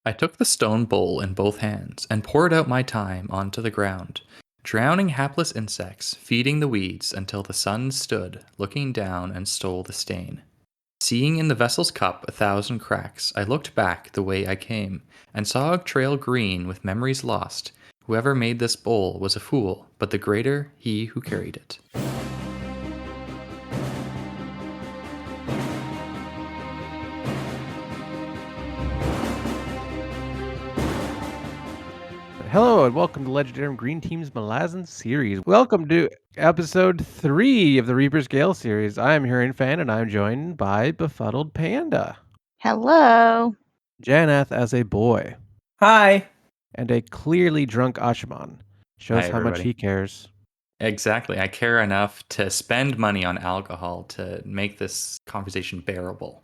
I took the stone bowl in both hands and poured out my time onto the ground, drowning hapless insects, feeding the weeds until the sun stood, looking down and stole the stain. Seeing in the vessel's cup 1,000 cracks, I looked back the way I came and saw a trail green with memories lost. Whoever made this bowl was a fool, but the greater he who carried it. Hello and welcome to Legendarium Green Team's Malazan series. Welcome to episode 3 of the Reaper's Gale series. I am Hearing Fan and I'm joined by Befuddled Panda. Hello. Janath as a boy. Hi. And a clearly drunk Ashaman. Shows Hi, how much everybody. he cares. Exactly. I care enough to spend money on alcohol to make this conversation bearable.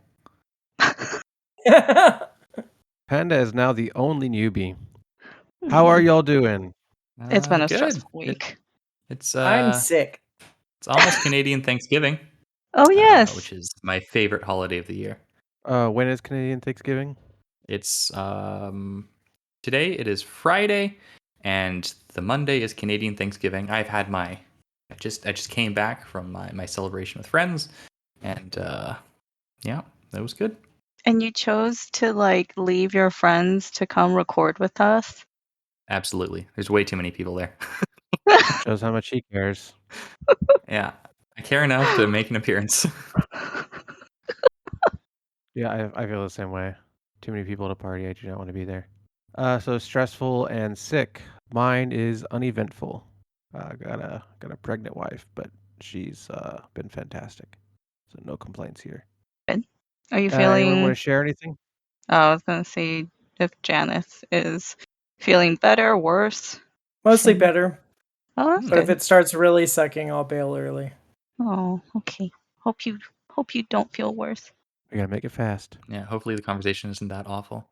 Panda is now the only newbie. How are y'all doing? It's been a Good. stressful week. I'm sick. It's almost Canadian Thanksgiving. Oh, yes. Which is my favorite holiday of the year. When is Canadian Thanksgiving? It's today it is Friday, and the Monday is Canadian Thanksgiving. I just came back from my celebration with friends, and yeah, that was good. And you chose to leave your friends to come record with us? Absolutely. There's way too many people there. Shows how much he cares. Yeah. I care enough to make an appearance. Yeah, I feel the same way. Too many people at a party. I do not want to be there. So stressful and sick. Mine is uneventful. Got a pregnant wife, but she's been fantastic. So no complaints here. Good. Are you Anyone feeling... want to share anything? I was going to see if Janice is feeling better, worse? Mostly better. Oh, that's But good. if it starts really sucking, I'll bail early. Oh, okay. Hope you don't feel worse. We gotta make it fast. Yeah, hopefully the conversation isn't that awful.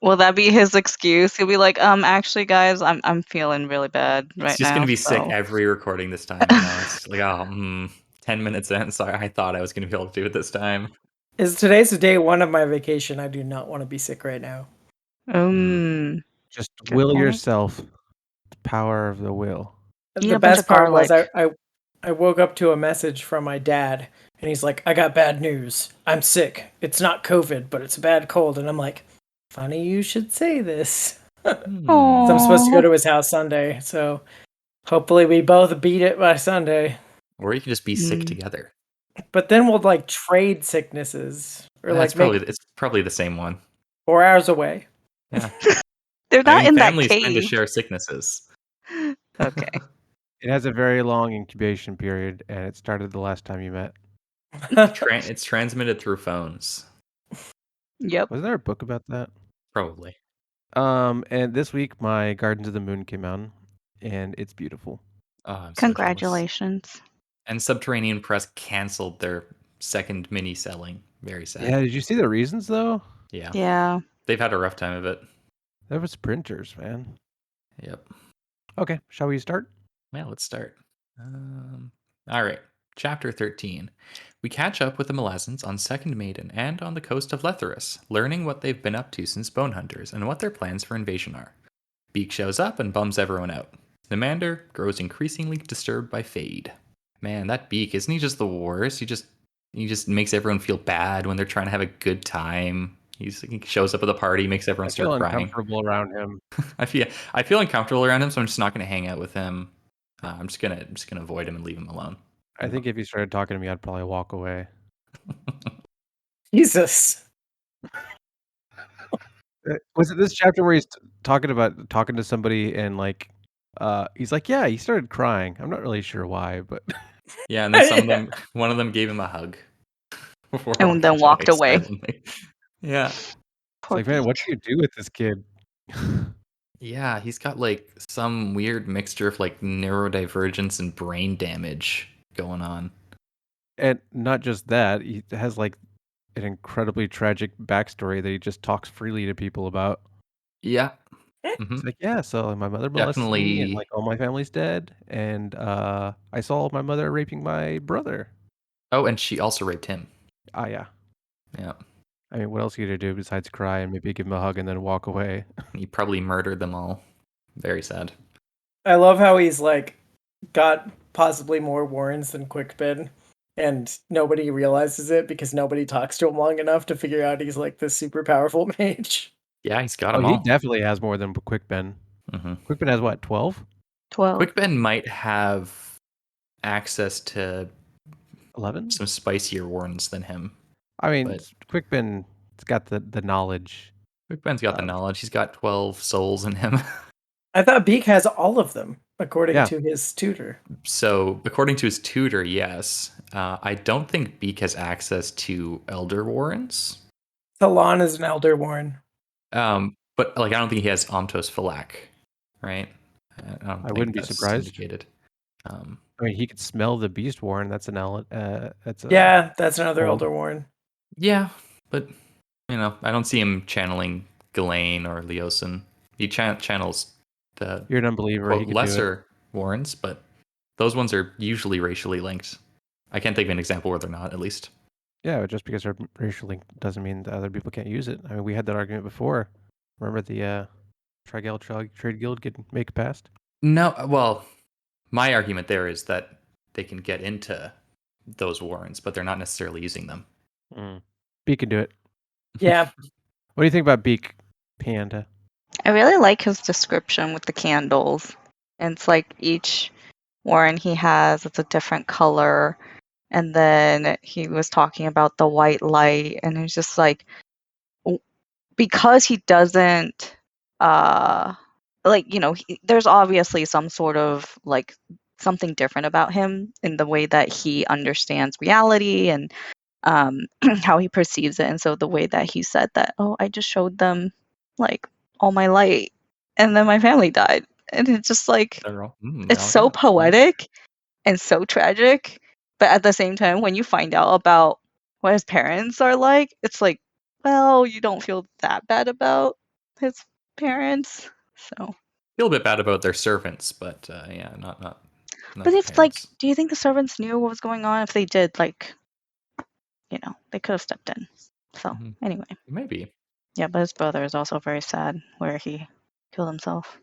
Will that be his excuse? He'll be like, actually, guys, I'm feeling really bad right now. It's just gonna be sick every recording this time. It's like, 10 minutes in. Sorry, I thought I was gonna be able to do it this time. Today's day one of my vacation. I do not want to be sick right now. Just Good will point. yourself. The power of the will. Eat The a bunch best of part was garlic. I woke up to a message from my dad, and he's like, "I got bad news. I'm sick. It's not COVID, but it's a bad cold." And I'm like, "Funny you should say this." So I'm supposed to go to his house Sunday, so hopefully we both beat it by Sunday. Or you can just be sick together. But then we'll trade sicknesses, or it's probably the same one. 4 hours away. Yeah, They're not in that families tend to cave. share sicknesses. Okay. It has a very long incubation period, and it started the last time you met. It's transmitted through phones. Yep. Was there a book about that? Probably. And this week my Gardens of the Moon came out, and it's beautiful. Oh, Congratulations. So and Subterranean Press canceled their second mini selling. Very sad. Yeah, did you see the reasons though? Yeah. They've had a rough time of it. That was printers, man. Yep. Okay, shall we start? Yeah, let's start. All right. Chapter 13. We catch up with the Malazans on Second Maiden and on the coast of Letherus, learning what they've been up to since Bone Hunters and what their plans for invasion are. Beak shows up and bums everyone out. The Mander grows increasingly disturbed by Fade. Man, that Beak, isn't he just the worst? He just makes everyone feel bad when they're trying to have a good time. He shows up at the party, makes everyone start crying. Uncomfortable around him. I feel uncomfortable around him, so I'm just not going to hang out with him. I'm just gonna avoid him and leave him alone. I think if he started talking to me, I'd probably walk away. Jesus. Was it this chapter where he's talking to somebody and he's like, yeah, he started crying. I'm not really sure why, but yeah, and then one of them gave him a hug And then walked away. Yeah. It's like, man, what do you do with this kid? Yeah, he's got some weird mixture of neurodivergence and brain damage going on. And not just that, he has an incredibly tragic backstory that he just talks freely to people about. Yeah. It's like, yeah, so my mother molested me and all my family's dead, and I saw my mother raping my brother. Oh, and she also raped him. Ah, yeah. Yeah. I mean, what else are you gonna do besides cry and maybe give him a hug and then walk away? He probably murdered them all. Very sad. I love how he's like got possibly more warrants than Quickbin, and nobody realizes it because nobody talks to him long enough to figure out he's like this super powerful mage. Yeah, he's got Oh, them he all. definitely has more than Quickbin. hmm Quickbin has what, 12? 12. Quickben might have access to 11? some spicier warrants than him. I mean, But Quickbin's got the knowledge. Quickben's got the knowledge. He's got 12 souls in him. I thought Beak has all of them, according Yeah. to his tutor. So, according to his tutor, yes. I don't think Beak has access to Elder Warrants. Talon is an Elder Warren. But like, I don't think he has Omtos Falak, right? I wouldn't be that's surprised. indicated. I mean, he could smell the Beast Warren. That's Yeah, that's another old. Elder Warren. Yeah, but I don't see him channeling Ghislaine or Leosin. He channels the You're an unbeliever. He quote, could do it. lesser Warrens, but those ones are usually racially linked. I can't think of an example where they're not, at least. Yeah, but just because they're racially linked doesn't mean that other people can't use it. I mean, we had that argument before. Remember the Trigale Trade Guild get make past? No, well, my argument there is that they can get into those warrants, but they're not necessarily using them. Beak can do it. Yeah. What do you think about Beak, Panda? I really like his description with the candles. And it's like each Warren he has, it's a different color. And then he was talking about the white light, and it's just like, because he doesn't, there's obviously some sort of like something different about him in the way that he understands reality and how he perceives it. And so the way that he said that, oh, I just showed them like all my light, and then my family died, and it's just like it's so poetic and so tragic, but at the same time, when you find out about what his parents are like, it's like, well, you don't feel that bad about his parents. So Feel a bit bad about their servants, but yeah, not but the if parents. do you think the servants knew what was going on? If they did, they could have stepped in. So anyway, maybe. Yeah, but his brother is also very sad, where he killed himself.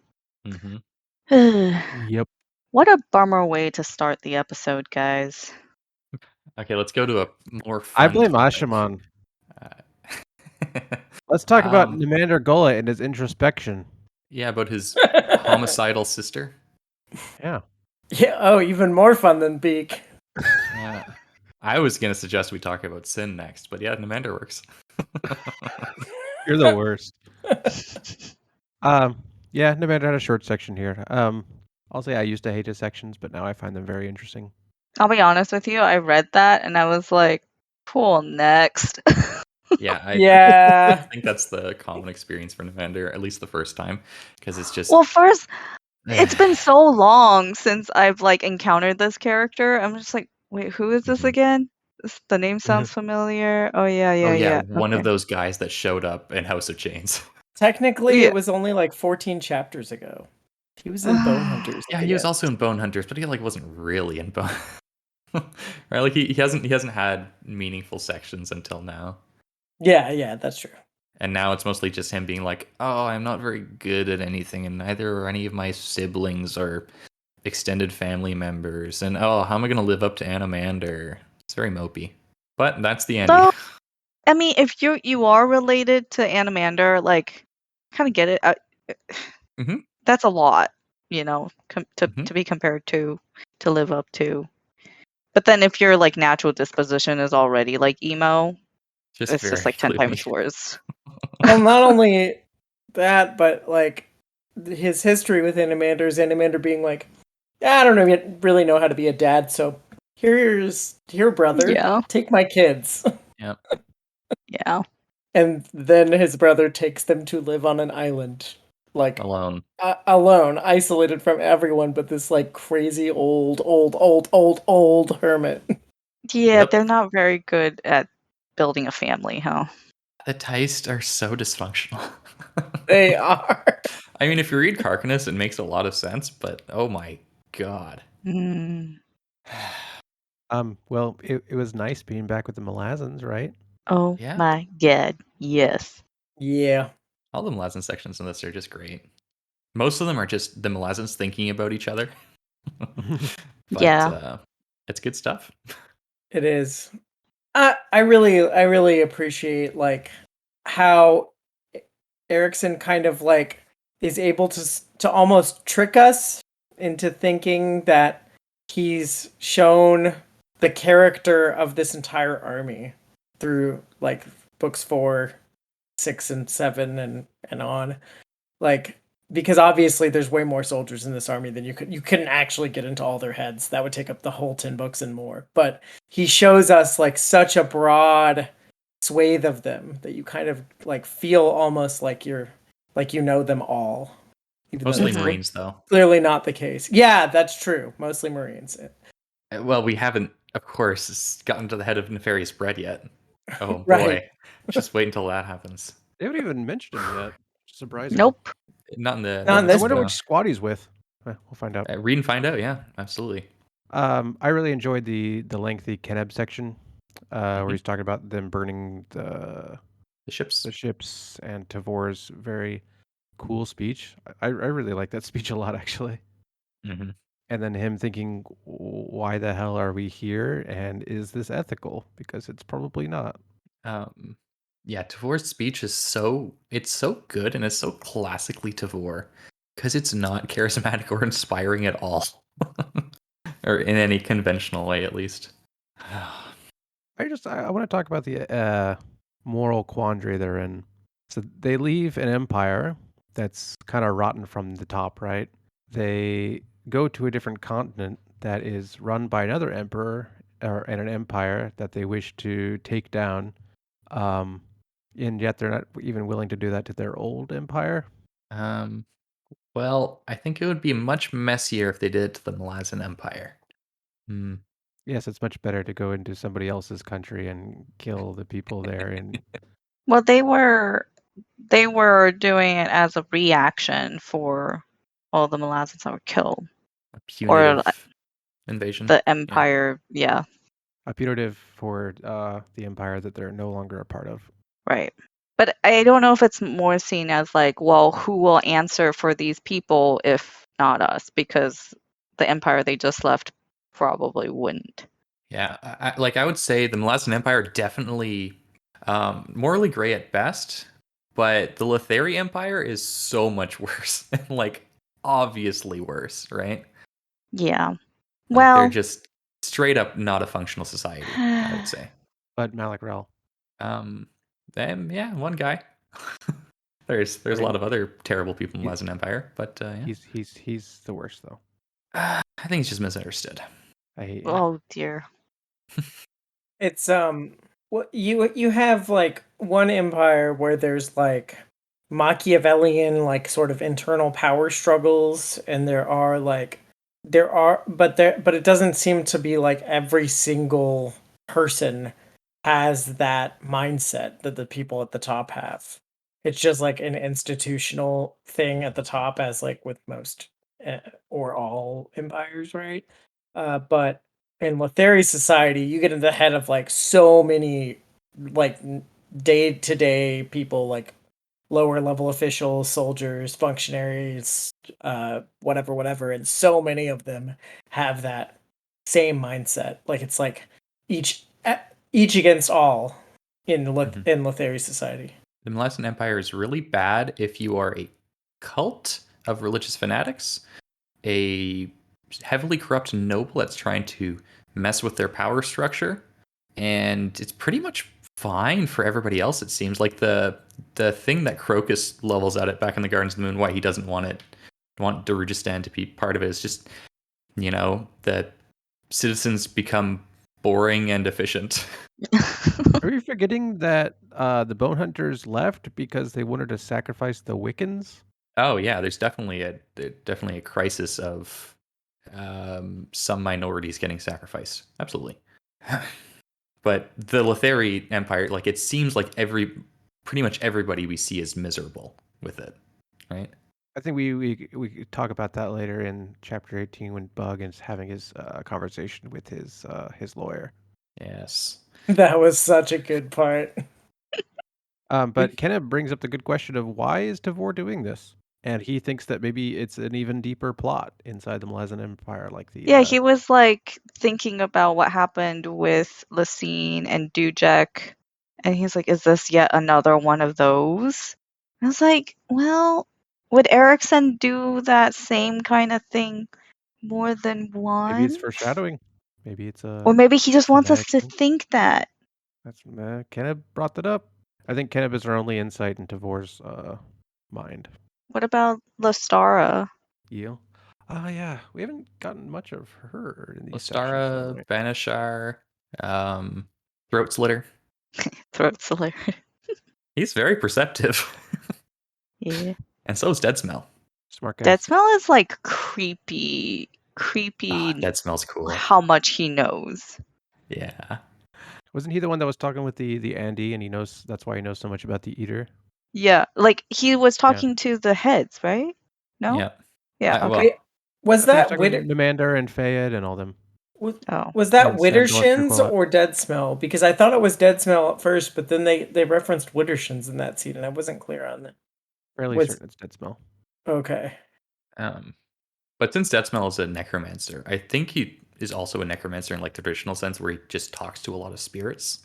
Yep. What a bummer way to start the episode, guys. Okay, let's go to a more fun I blame topic. Ashamon. Let's talk about Namander Gullet and his introspection. Yeah, about his homicidal sister. Yeah. Yeah. Oh, even more fun than Beak. Yeah. I was gonna suggest we talk about Sin next, but yeah, Namander works. You're the worst. Yeah, Namander had a short section here. I'll say I used to hate his sections, but now I find them very interesting. I'll be honest with you, I read that and I was like, cool, next. Yeah, Yeah. I think that's the common experience for Namander, at least the first time, because it's just Well, first, it's been so long since I've encountered this character. I'm just like, wait, who is this again? The name sounds familiar. Oh yeah. One Okay. of those guys that showed up in House of Chains. Technically, Yeah. it was only like 14 chapters ago. He was in Bone Hunters. Yeah, he was also in Bone Hunters, but he wasn't really in Bone. Right? Like he hasn't had meaningful sections until now. Yeah, that's true. And now it's mostly just him being like, "Oh, I'm not very good at anything, and neither are any of my siblings or extended family members. And oh, how am I going to live up to Animander?" It's very mopey. But that's the ending. So, I mean, if you are related to Animander, kind of get it. That's a lot, to be compared to live up to. But then if your natural disposition is already emo, it's just 10 times worse. Well, not only that, but his history with Animander is Animander being like, I don't really know how to be a dad, so here, brother. Yeah. Take my kids. Yep. Yeah. And then his brother takes them to live on an island, alone, isolated from everyone, but this crazy old hermit. Yeah, they're not very good at building a family, huh? The Teist are so dysfunctional. They are. I mean, if you read Carcanus, it makes a lot of sense, but oh my god. Well, it was nice being back with the Malazans, right? Oh Yeah. my god, yes. Yeah. All the Malazan sections in this are just great. Most of them are just the Malazans thinking about each other. But Yeah. it's good stuff. It is. I really appreciate like how Erickson kind of like is able to almost trick us into thinking that he's shown the character of this entire army through like books 4, 6, and 7 and on. Like because obviously there's way more soldiers in this army than you couldn't actually get into all their heads. That would take up the whole 10 books and more. But he shows us like such a broad swathe of them that you kind of like feel almost like you're like you know them all, even though Mostly that's Mhm. Marines, though. clearly not the case. Yeah, that's true. Mostly Marines. Well, we haven't, of course, gotten to the head of nefarious bread yet. Oh Right. boy, just wait until that happens. They haven't even mentioned him yet. Surprising. Nope. Not in Not in this I this one, wonder book. no. which squad he's with. We'll find out. Read and find out. Yeah, absolutely. I really enjoyed the lengthy Keneb section, where Mhm. he's talking about them burning the The ships. ships and Tavor's very cool speech. I really like that speech a lot, actually. hmm And then him thinking, why the hell are we here? And is this ethical? Because it's probably not. Yeah, Tavor's speech is it's so good and it's so classically Tavor because it's not charismatic or inspiring at all, or in any conventional way, at least. I want to talk about the moral quandary they're in. So they leave an empire that's kind of rotten from the top, right? They go to a different continent that is run by another emperor and an empire that they wish to take down. Um, and yet they're not even willing to do that to their old empire. Um, well, I think it would be much messier if they did it to the Malazan Empire. Hmm. Yes, it's much better to go into somebody else's country and kill the people there. And Well, they were doing it as a reaction for all the Malazans that were killed, A or punitive invasion. the Yeah. Empire. Yeah, a punitive for the empire that they're no longer a part of. right. But I don't know if it's more seen as like, well, who will answer for these people if not us? Because the Empire they just left probably wouldn't. Yeah, I would say the Malazan Empire definitely morally gray at best, but the Lethari Empire is so much worse, like obviously worse, right? Yeah. Like they're Well, just straight up not a functional society, I would say. But Malik Rel, Um, them, yeah, one guy. there's I a lot mean, of other terrible people in the he, Malazan Empire, but yeah, he's the worst though. I think it's just misunderstood. I hate yeah. oh dear. It's what you have like one empire where there's like Machiavellian like sort of internal power struggles, and but it doesn't seem to be like every single person has that mindset that the people at the top have. It's just like an institutional thing at the top, as like with most or all empires, right? But in Lothari society, you get in the head of like so many like day to day people, like lower level officials, soldiers, functionaries, whatever, and so many of them have that same mindset. Like it's like each each against all in Mhm. in Lothari society. The Malazan Empire is really bad if you are a cult of religious fanatics, a heavily corrupt noble that's trying to mess with their power structure, and it's pretty much fine for everybody else. It seems like the thing that Crocus levels at it back in the Gardens of the Moon, why he doesn't want Darujistan to be part of it, is just that citizens become boring and efficient. Are you forgetting that the Bone Hunters left because they wanted to sacrifice the Wiccans? Oh yeah, there's definitely a crisis of some minorities getting sacrificed. Absolutely. But the Lothari Empire, like it seems like pretty much everybody we see is miserable with it, right? I think we could talk about that later in chapter 18 when Bug is having his conversation with his lawyer. Yes. That was such a good part. But Kenna brings up the good question of why is Tavor doing this? And he thinks that maybe it's an even deeper plot inside the Malazan Empire, like the Yeah, he was like thinking about what happened with Lacine and Dujek, and he's like, "Is this yet another one of those?" I was like, "Well, would Erickson do that same kind of thing more than maybe it's once? foreshadowing. Maybe it's Or a maybe he just wants us thematic to thing. think that." That's Kenna brought that up. I think Kenna is our only insight into Tavor's mind. What about Lestara? Eel. Yeah, we haven't gotten much of her in these sections, though, Lostara, right? Banishar, Throat Slitter. Throat Slayer. He's very perceptive. Yeah. And so is Dead Smell. Smart guys. Dead Smell is like creepy Dead Smell's cool. how much he knows. Yeah. Wasn't he the one that was talking with the Andy, and he knows that's why he knows so much about the Eater? Yeah, like he was Yeah. talking to the heads, right? No? Yeah. Yeah, Well, okay. Was I think he was that talking Witter? with Namander and Fayed and all them. Oh. Was that And Sam Dillon Widdershins Turquoise. or Dead Smell? Because I thought it was Dead Smell at first, but then they referenced Widdershins in that scene, and I wasn't clear on that. Fairly Was certain it's Dead Smell. okay. but since Dead Smell is a necromancer, I think he is also a necromancer in like the traditional sense where he just talks to a lot of spirits.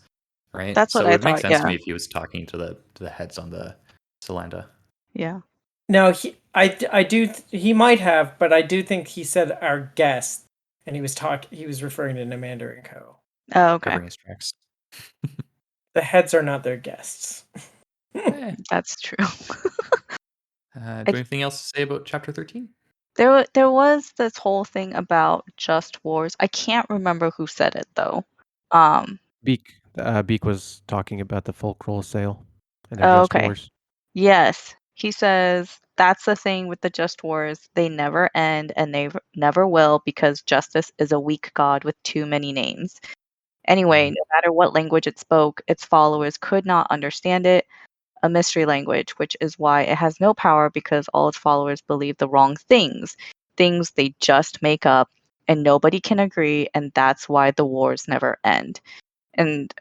Right? That's what So I it would make thought, sense to yeah. me if he was talking to the heads on the Solanda. Yeah. Now I do he might have, but I do think he said our guest, and he was referring to Namander and Co. Oh, okay. Covering his tracks. The heads are not their guests. Eh. That's true. Do you have anything else to say about chapter 13? There was this whole thing about just wars. I can't remember who said it though. Beak. Beak was talking about the Folkroll sale and their Oh, Just okay. Wars. Yes. He says that's the thing with the just wars. They never end and they never will because justice is a weak god with too many names. Anyway, no matter what language it spoke, its followers could not understand it, a mystery language, which is why it has no power because all its followers believe the wrong things, things they just make up, and nobody can agree, and that's why the wars never end. And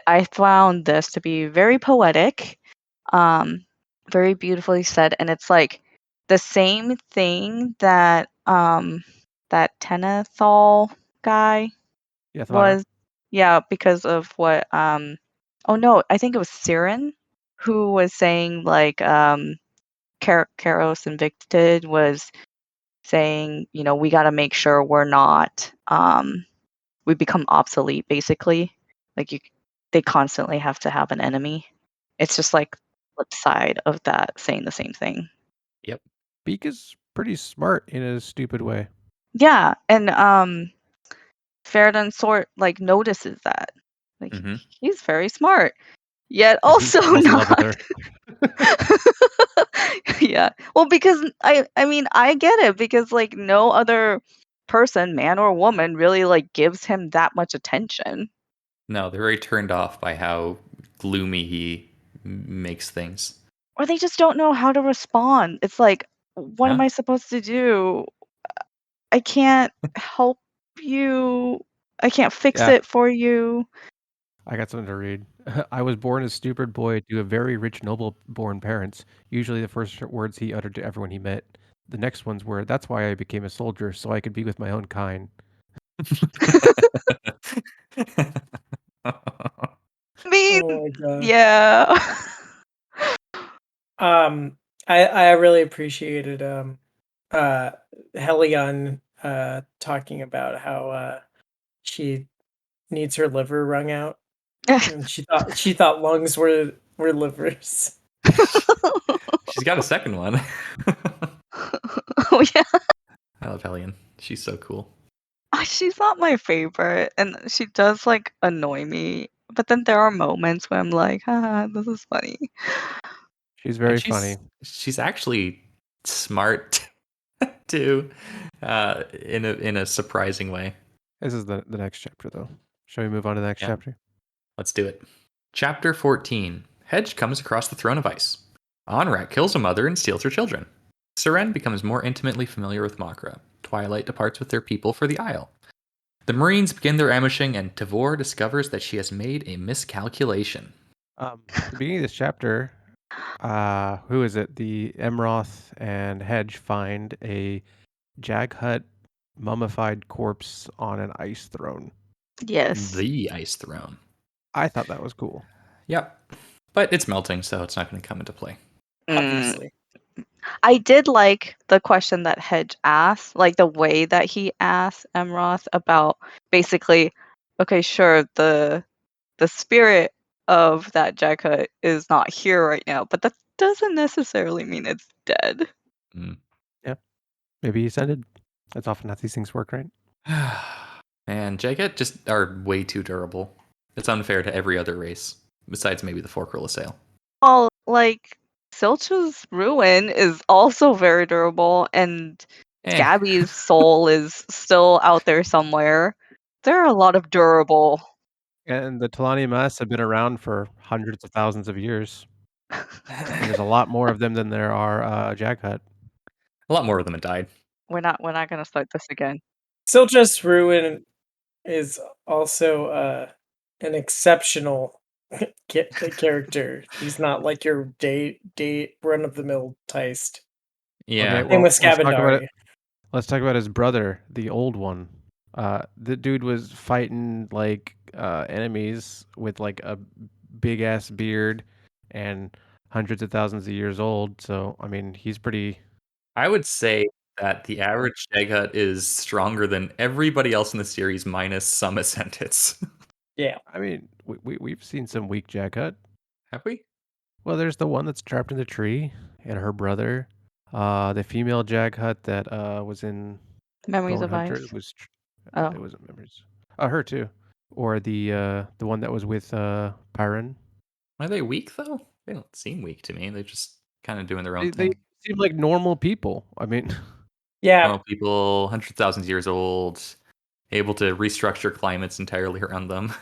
I found this to be very poetic, um, very beautifully said, and it's like the same thing that that Tenethal guy Yeah, Thamara. was, yeah, because of what oh no, I think it was Siren who was saying like Karos Invicted was saying, you know, we got to make sure we're not we become obsolete basically. Like they constantly have to have an enemy. It's just like flip side of that saying the same thing. Yep. Beak is pretty smart in a stupid way. Yeah, and Faradon sort like notices that. Like Mhm. he's very smart. Yet And he also falls in love with not. her. Yeah. Well, because I mean, I get it because like no other person, man or woman, really like gives him that much attention. No, they're very turned off by how gloomy he makes things. Or they just don't know how to respond. It's like, what am Huh? I supposed to do? I can't help you. I can't fix Yeah, it for you. I got something to read. I was born a stupid boy to a very rich noble-born parents. Usually the first words he uttered to everyone he met. The next ones were, "That's why I became a soldier, so I could be with my own kind." I mean, Oh my god. yeah. I really appreciated uh Helion talking about how she needs her liver wrung out, and she thought lungs were livers. She's got a second one. Oh yeah. I love Hellion. She's so cool. She's not my favorite, and she does like annoy me. But then there are moments where I'm like, haha, this is funny. She's And very funny. she's actually smart too, in a surprising way. This is the next chapter, though. Shall we move on to the next Yeah. chapter? Let's do it. Chapter 14. Hedge comes across the throne of ice. Onrak kills a mother and steals her children. Seren becomes more intimately familiar with Makra. Twilight departs with their people for the Isle. The Marines begin their ambushing, and Tavor discovers that she has made a miscalculation. The beginning of this chapter, who is it? The Emroth and Hedge find a Jaghut mummified corpse on an ice throne. Yes. The Ice Throne. I thought that was cool. Yep. But it's melting, so it's not going to come into play. Obviously. I did like the question that Hedge asked, like the way that he asked Emroth about basically, okay, sure, the spirit of that Jaghut is not here right now, but that doesn't necessarily mean it's dead. Maybe he ascended. That's often how these things work, right? Man, Jagat just are way too durable. It's unfair to every other race, besides maybe the Forkrilla Sail. Well, like Silch's ruin is also very durable, and Gabby's soul is still out there somewhere. There are a lot of durable. And the Talani Mas have been around for hundreds of thousands of years. And there's a lot more of them than there are Jaghut. A lot more of them have died. We're not gonna start this again. Silch's ruin is also an exceptional character. He's not like your day run of the mill Teist. Yeah. Okay, Same well, with Scavendari. let's talk about his brother, the old one. The dude was fighting like enemies with like a big ass beard and hundreds of thousands of years old. So I mean, he's pretty. I would say that the average Jagat is stronger than everybody else in the series, minus some Ascendants. Yeah. I mean, we've seen some weak Jaghut. Have we? Well, there's the one that's trapped in the tree, and her brother. The female Jaghut that was in Memories Bone of Hunter Ice. was. Oh. It wasn't memories. Her too, or the one that was with Pyron. Are they weak though? They don't seem weak to me. They're just kind of doing their own They thing. seem like normal people. I mean, Yeah. Normal people, 100,000 years old, able to restructure climates entirely around them.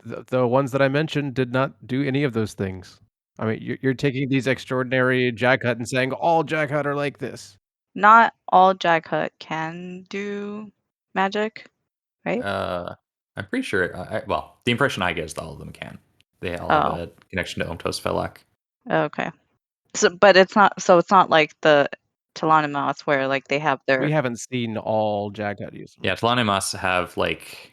the ones that I mentioned did not do any of those things. I mean, you're taking these extraordinary Jaghut and saying all Jaghut are like this. Not all Jaghut can do magic, right? I'm pretty sure. Well, the impression I get is that all of them can. They all have a connection to Omtos Felak. Okay. So, but it's not. So it's not like the Talanimas where like they have their We haven't seen all Jaghut use them. Yeah, Talanimas have like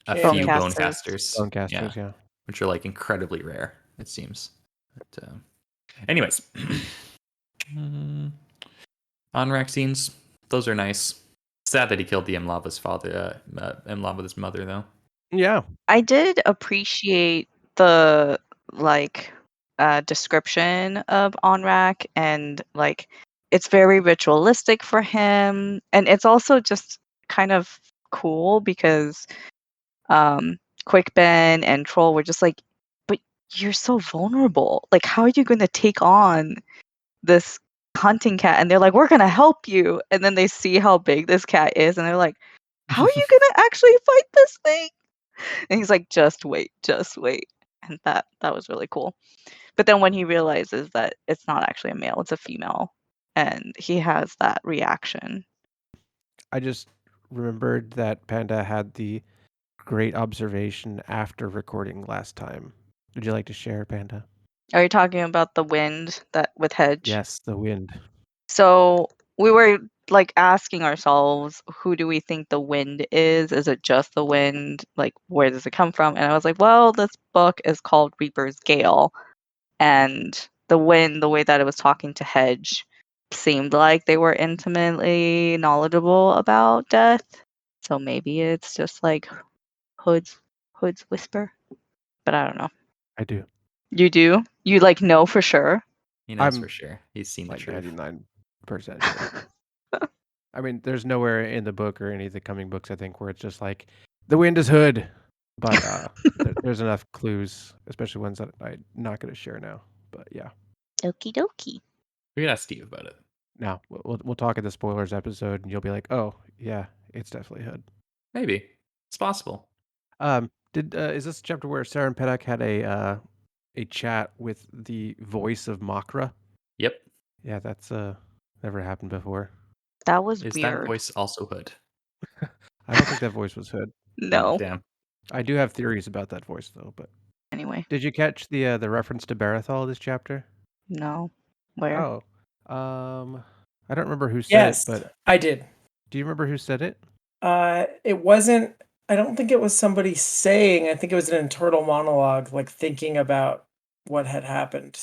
a Bone few casters. bonecasters. Bone casters, yeah. Which are like incredibly rare, it seems. But, anyways, Onrak scenes, those are nice. Sad that he killed the Mlava's father, Mlava's mother, though. Yeah. I did appreciate the like description of Onrak, and like it's very ritualistic for him, and it's also just kind of cool because Quick Ben and Troll were just like, but you're so vulnerable. Like, how are you going to take on this hunting cat? And they're like, we're going to help you. And then they see how big this cat is, and they're like, how are you going to actually fight this thing? And he's like, just wait, just wait. And that was really cool. But then when he realizes that it's not actually a male, it's a female, and he has that reaction. I just remembered that Panda had the great observation after recording last time. Would you like to share, Panda? Are you talking about the wind that with Hedge? Yes, the wind. So we were like asking ourselves, who do we think the wind is? Is it just the wind? Like, where does it come from? And I was like, well, this book is called Reaper's Gale. And the wind, the way that it was talking to Hedge, seemed like they were intimately knowledgeable about death. So maybe it's just like Hood's whisper. But I don't know. I do. You do? You like know for sure? He knows I'm for sure. He's seen the like truth. 99% sure. I mean, there's nowhere in the book or any of the coming books, I think, where it's just like, the wind is Hood. But there's enough clues, especially ones that I'm not going to share now. But yeah. Okie dokie. We could ask Steve about it. Now, we'll talk at the spoilers episode, and you'll be like, oh, yeah, it's definitely Hood. Maybe. It's possible. Is this chapter where Sarah and Pedak had a chat with the voice of Makra? Yep. Yeah, that's never happened before. That was Is weird. that voice also Hood? I don't think that voice was Hood. No. Damn. I do have theories about that voice though. But Anyway, did you catch the reference to Barathol this chapter? no. Where? Oh, I don't remember who said it, Yes, but I did. do you remember who said it? It wasn't. I don't think it was somebody saying. I think it was an internal monologue, like thinking about what had happened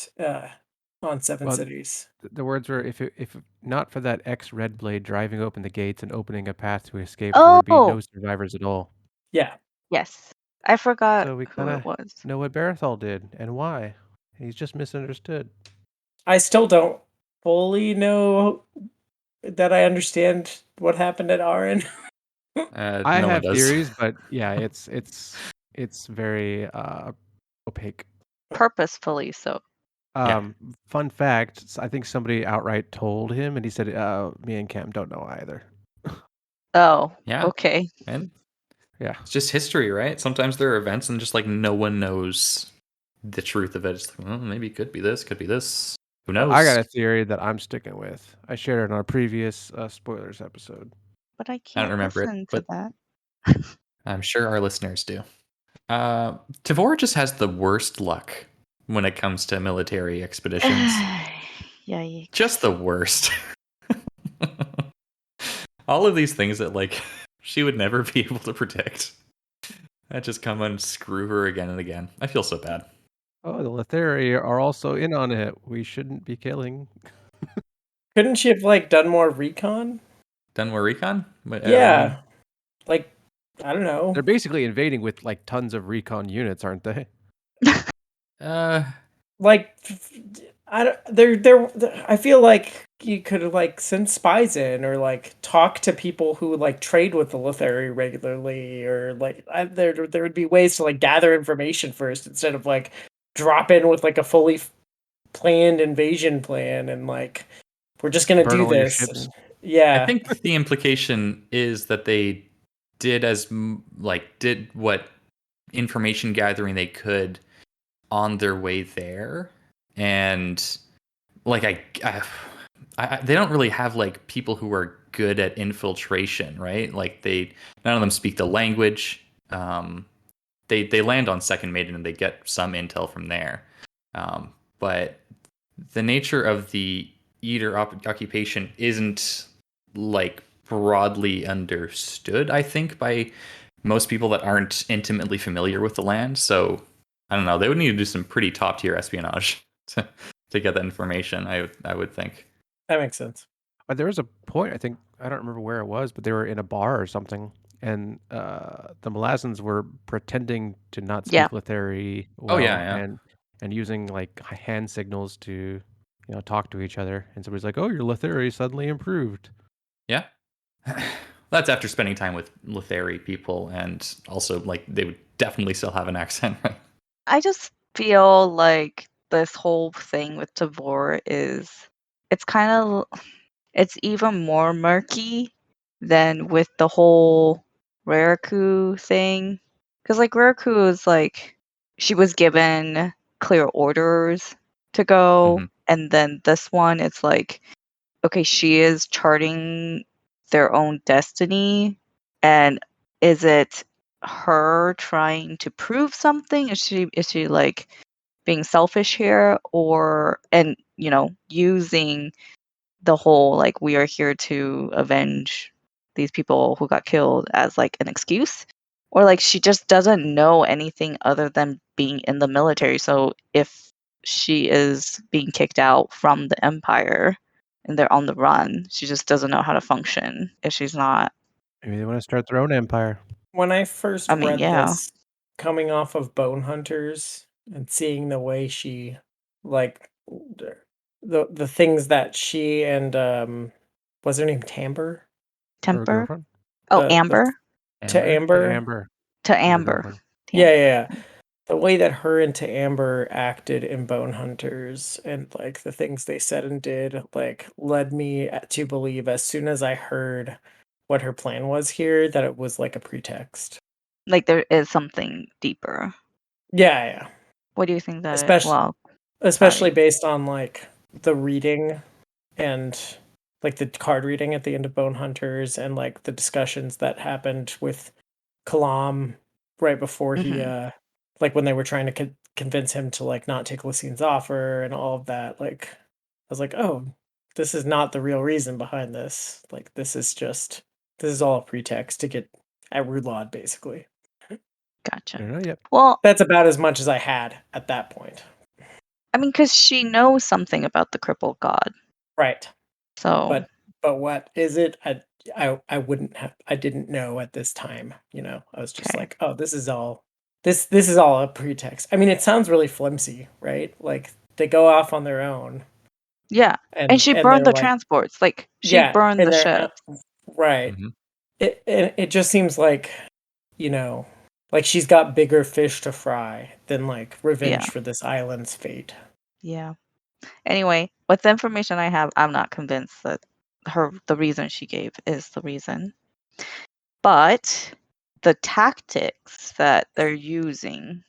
on Seven Well, Cities. the words were, if not for that ex-Red Blade driving open the gates and opening a path to escape, there would be no Oh, survivors at all. Yeah, yes. I forgot So we who kind it of was. know what Barathol did and why. He's just misunderstood. I still don't fully know that I understand what happened at Arin. I No one have does. theories, but yeah, it's very opaque. Purposefully so. Yeah. Fun fact, I think somebody outright told him, and he said, "Me and Cam don't know either." Oh, Yeah. okay. And Yeah. it's just history, right? Sometimes there are events and just like no one knows the truth of it. It's like, well, maybe it could be this, could be this. Who Well, I got knows? a theory that I'm sticking with. I shared it on a previous spoilers episode. But I I don't can't remember it, listen to but that. I'm sure our listeners do. Tavor just has the worst luck when it comes to military expeditions. Yikes. Just the worst. All of these things that like she would never be able to predict. That just come and screw her again and again. I feel so bad. Oh, the Letheri are also in on it. We shouldn't be killing. Couldn't she have like done more recon? Done more recon? What do you mean? Yeah, like I don't know. They're basically invading with like tons of recon units, aren't they? Uh, Like I don't, there I feel like you could like send spies in or like talk to people who like trade with the Letheri regularly or like there would be ways to like gather information first instead of like drop in with like a fully planned invasion plan and like we're just gonna Burn do all your this. ships. I Yeah, think the implication is that they did did what information gathering they could on their way there, and like they don't really have like people who are good at infiltration, right? Like none of them speak the language. They land on Second Maiden and they get some intel from there, but the nature of the Eater occupation isn't like broadly understood, I think, by most people that aren't intimately familiar with the land. So I don't know. They would need to do some pretty top tier espionage to get that information. I would think. that makes sense. There was a point, I think, I don't remember where it was, but they were in a bar or something, and the Malazans were pretending to not Yeah. speak Letheri Oh well, yeah, and using like hand signals to, talk to each other. And somebody's like, "Oh, your Letheri suddenly improved." yeah. That's after spending time with Letheri people, and also like they would definitely still have an accent, right? I just feel like this whole thing with Tavor it's kind of it's even more murky than with the whole Rariku thing. Because like Rariku is like she was given clear orders to go, Mhm. and then this one it's like okay, she is charting their own destiny, and is it her trying to prove something? Is she like being selfish here, or and using the whole like we are here to avenge these people who got killed as like an excuse, or like she just doesn't know anything other than being in the military. So if she is being kicked out from the empire and they're on the run, she just doesn't know how to function if she's not. Maybe they want to start their own empire. When I first I mean, read yeah. this, coming off of Bone Hunters and seeing the way she like the things that she and was her name Tamber? Her Temper. girlfriend Oh, The Amber. to Amber. to Amber. Amber, To is her Amber. girlfriend. Yeah, Tam- yeah, yeah. The way that her and to Amber acted in Bone Hunters and like the things they said and did like led me to believe as soon as I heard what her plan was here that it was like a pretext. like there is something deeper. Yeah, yeah. What do you think that Especially well, especially sorry. based on like the reading and like the card reading at the end of Bone Hunters and like the discussions that happened with Kalam right before he Hmm. like when they were trying to convince him to like not take Lysian's offer and all of that. Like I was like, oh, this is not the real reason behind this. Like this is all a pretext to get at Rulod, basically. I Gotcha. don't know yet. Well, That's about as much as I had at that point. I mean, because she knows something about the crippled god. Right. So, But what is it? I wouldn't have I didn't know at this time, you know. I was just okay. like, oh, this is all a pretext. I mean, it sounds really flimsy, right? Like they go off on their own Yeah. And she and burned they're the like, transports. Like, she yeah, burned and the they're ships. right. Mhm. It just seems like, you know, like she's got bigger fish to fry than like Yeah. revenge for this island's fate. Yeah. Anyway, with the information I have, I'm not convinced that the reason she gave is the reason. But the tactics that they're using,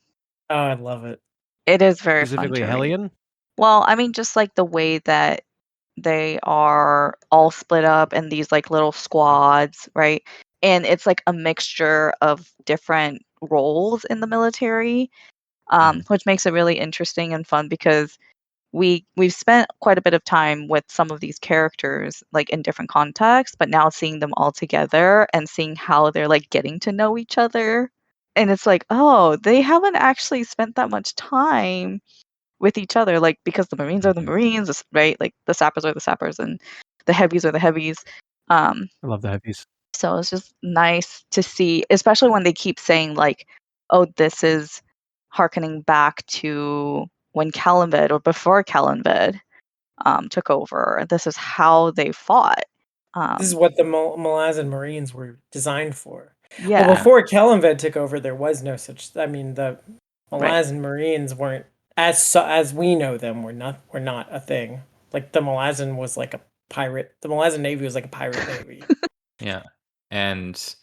Oh, I love it. it is very fun Specifically to read. Hellion? Well, I mean, just like the way that they are all split up in these like little squads, right? And it's like a mixture of different roles in the military, which makes it really interesting and fun because we've spent quite a bit of time with some of these characters like in different contexts, but now seeing them all together and seeing how they're like getting to know each other, and it's like, oh, they haven't actually spent that much time with each other, like because the Marines are the Mhm. Marines, right? Like the sappers are the sappers, and the heavies are the heavies. Um, I love the heavies. so it's just nice to see, especially when they keep saying like, "Oh, this is harkening back to when Kalinved or before Kalinved took over. This is how they fought." This is Um, what the Malazan Marines were designed for. Well, yeah, Yeah. before Kellenved took over, there was no such. I mean, the right. Malazan Marines weren't as we know them. Were not a thing. Like the Malazan was like a pirate. The Malazan Navy was like a pirate navy. Yeah. And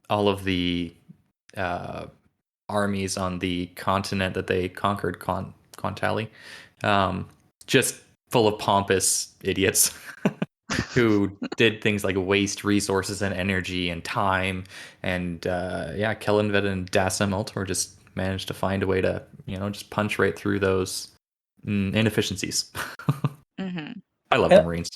all of the uh, armies on the continent that they conquered, Kontali, um, just full of pompous idiots who did things like waste resources and energy and time. And yeah, Kellenved and Dassam Ultor just managed to find a way to, just punch right through those inefficiencies. Hmm. I love the I, Marines.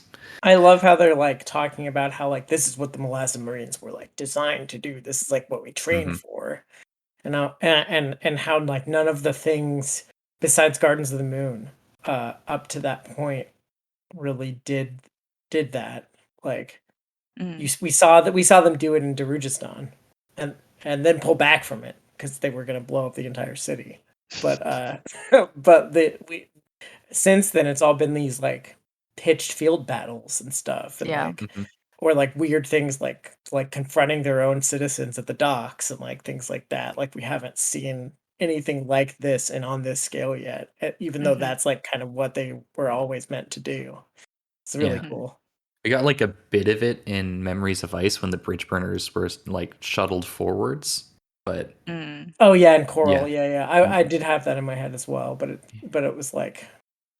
I love how they're like talking about how like this is what the Malazan Marines were like designed to do. This is like what we trained Hmm. for, and how like none of the things besides Gardens of the Moon, up to that point really did that. Like Mm. we saw them do it in Darujistan, and then pull back from it because they were going to blow up the entire city. But but we since then it's all been these like pitched field battles and stuff, and Yeah. like Hmm. or like weird things like confronting their own citizens at the docks and like things like that. Like we haven't seen anything like this and on this scale yet, even though Hmm. that's like kind of what they were always meant to do. It's really Yeah. Hmm. cool. I got like a bit of it in Memories of Ice when the bridge burners were like shuttled forwards, but Mm. Oh yeah, and Coral. yeah. Yeah, yeah. I did have that in my head as well, but it was like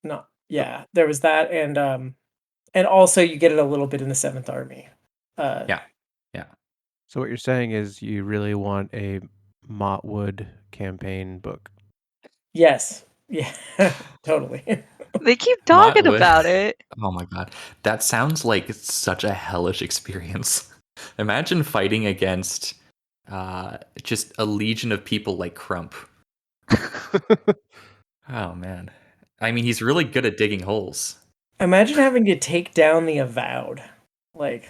not yeah, there was that and also you get it a little bit in the Seventh Army. Uh Yeah. Yeah. So what you're saying is you really want a Mottwood campaign book. yes. Yeah. Totally. They keep talking Mottwood. about it. Oh my god. That sounds like such a hellish experience. Imagine fighting against just a legion of people like Crump. Oh man. I mean, he's really good at digging holes. Imagine having to take down the Avowed. Like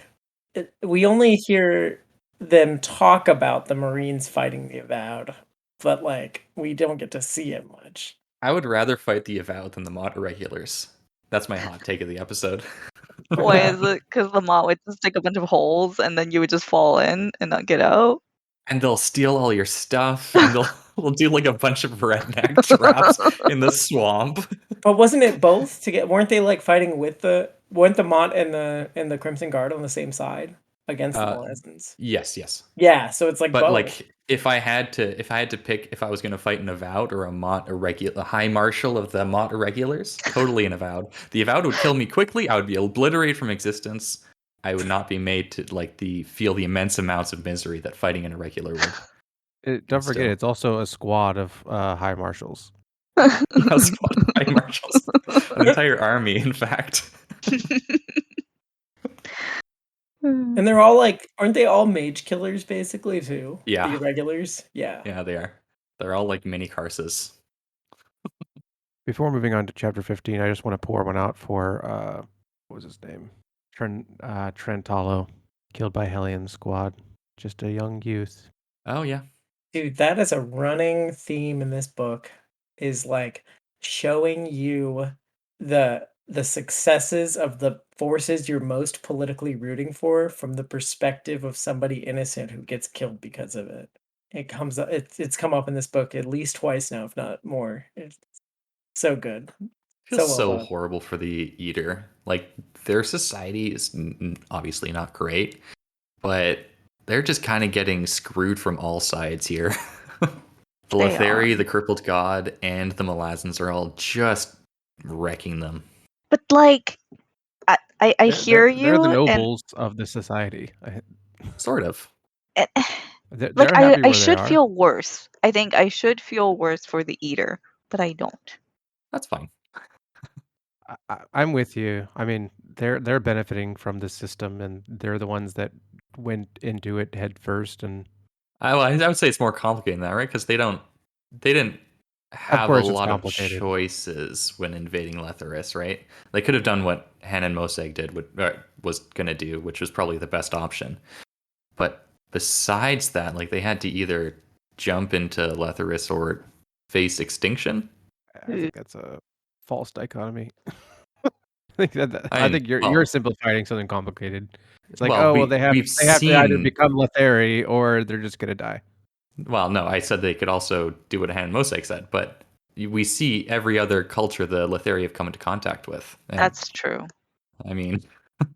we only hear them talk about the Marines fighting the Avowed, but like we don't get to see it much. I would rather fight the Avowed than the Mod Irregulars. That's my hot take of the episode. Why is it? Because the mott would just dig a bunch of holes and then you would just fall in and not get out? And they'll steal all your stuff, and they'll do like a bunch of redneck traps in the swamp. But wasn't it both to get? Weren't they like fighting with the? Weren't the Mont and the Crimson Guard on the same side against the Malazans? Yes. Yeah, so it's like But both. like, if I had to pick, if I was going to fight an Avowed or a Mott Irregular, a High Marshal of the Mott Irregulars, totally an Avowed. The Avowed would kill me quickly. I would be obliterated from existence. I would not be made to feel the immense amounts of misery that fighting an Irregular would. Don't forget, it's also a squad of high marshals. Yeah, a squad of High Marshals, an entire army, in fact. And they're all like, aren't they all mage killers basically too? Yeah. The irregulars? Yeah. Yeah, they are. They're all like mini Karsus. Before moving on to chapter 15, I just want to pour one out for what was his name? Trentalo, killed by Hellion squad. Just a young youth. Oh yeah. Dude, that is a running theme in this book, is like showing you the successes of the forces you're most politically rooting for from the perspective of somebody innocent who gets killed because of it. It comes up it's come up in this book at least twice now, if not more. It's so good. Feels So well so done. horrible for the Eater. Like, their society is obviously not great, but they're just kind of getting screwed from all sides here. The They Letheri, are. the Crippled God, and the Malazans are all just wrecking them. But like, I They're- hear they're the you, and nobles of the society. Sort of. and They're like happy I where they should are. feel worse. I think I should feel worse for the Eater, but I don't. That's fine. I'm with you. I mean, they're benefiting from the system, and they're the ones that went into it head first. And I would say it's more complicated than that, right? Because they didn't of have a course, it's lot of complicated. choices when invading Letheris, right? They could have done what Han and Mosag did, was gonna do, which was probably the best option. But besides that, like, they had to either jump into Letheris or face extinction. I think that's a false dichotomy. I I mean, think you're well, simplifying something complicated. It's like, well, oh well, they have we've to either seen. become Letheri or they're just gonna die. Well, no, I said they could also do what Han and Mosag said, but we see every other culture the Letheri have come into contact with. And, That's true. I mean, it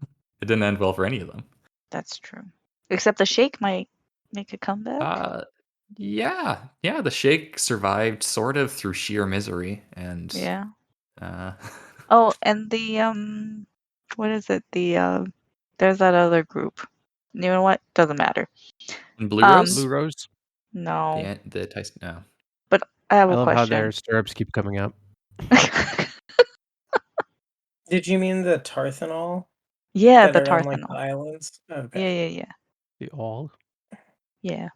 didn't end well for any of them. That's true. Except the Sheikh might make a comeback. Yeah. The Sheikh survived sort of through sheer misery, and Yeah. uh, Oh, and the what is it? There's that other group. You know what? Doesn't matter. and Blue Rose, Blue Rose. No. the Tyson. No, But I have I a love how their question. stirrups keep coming up. Did you mean the Tarthanol Yeah, that the are on like the Tarthanol. islands? Okay. Yeah. The all. Yeah.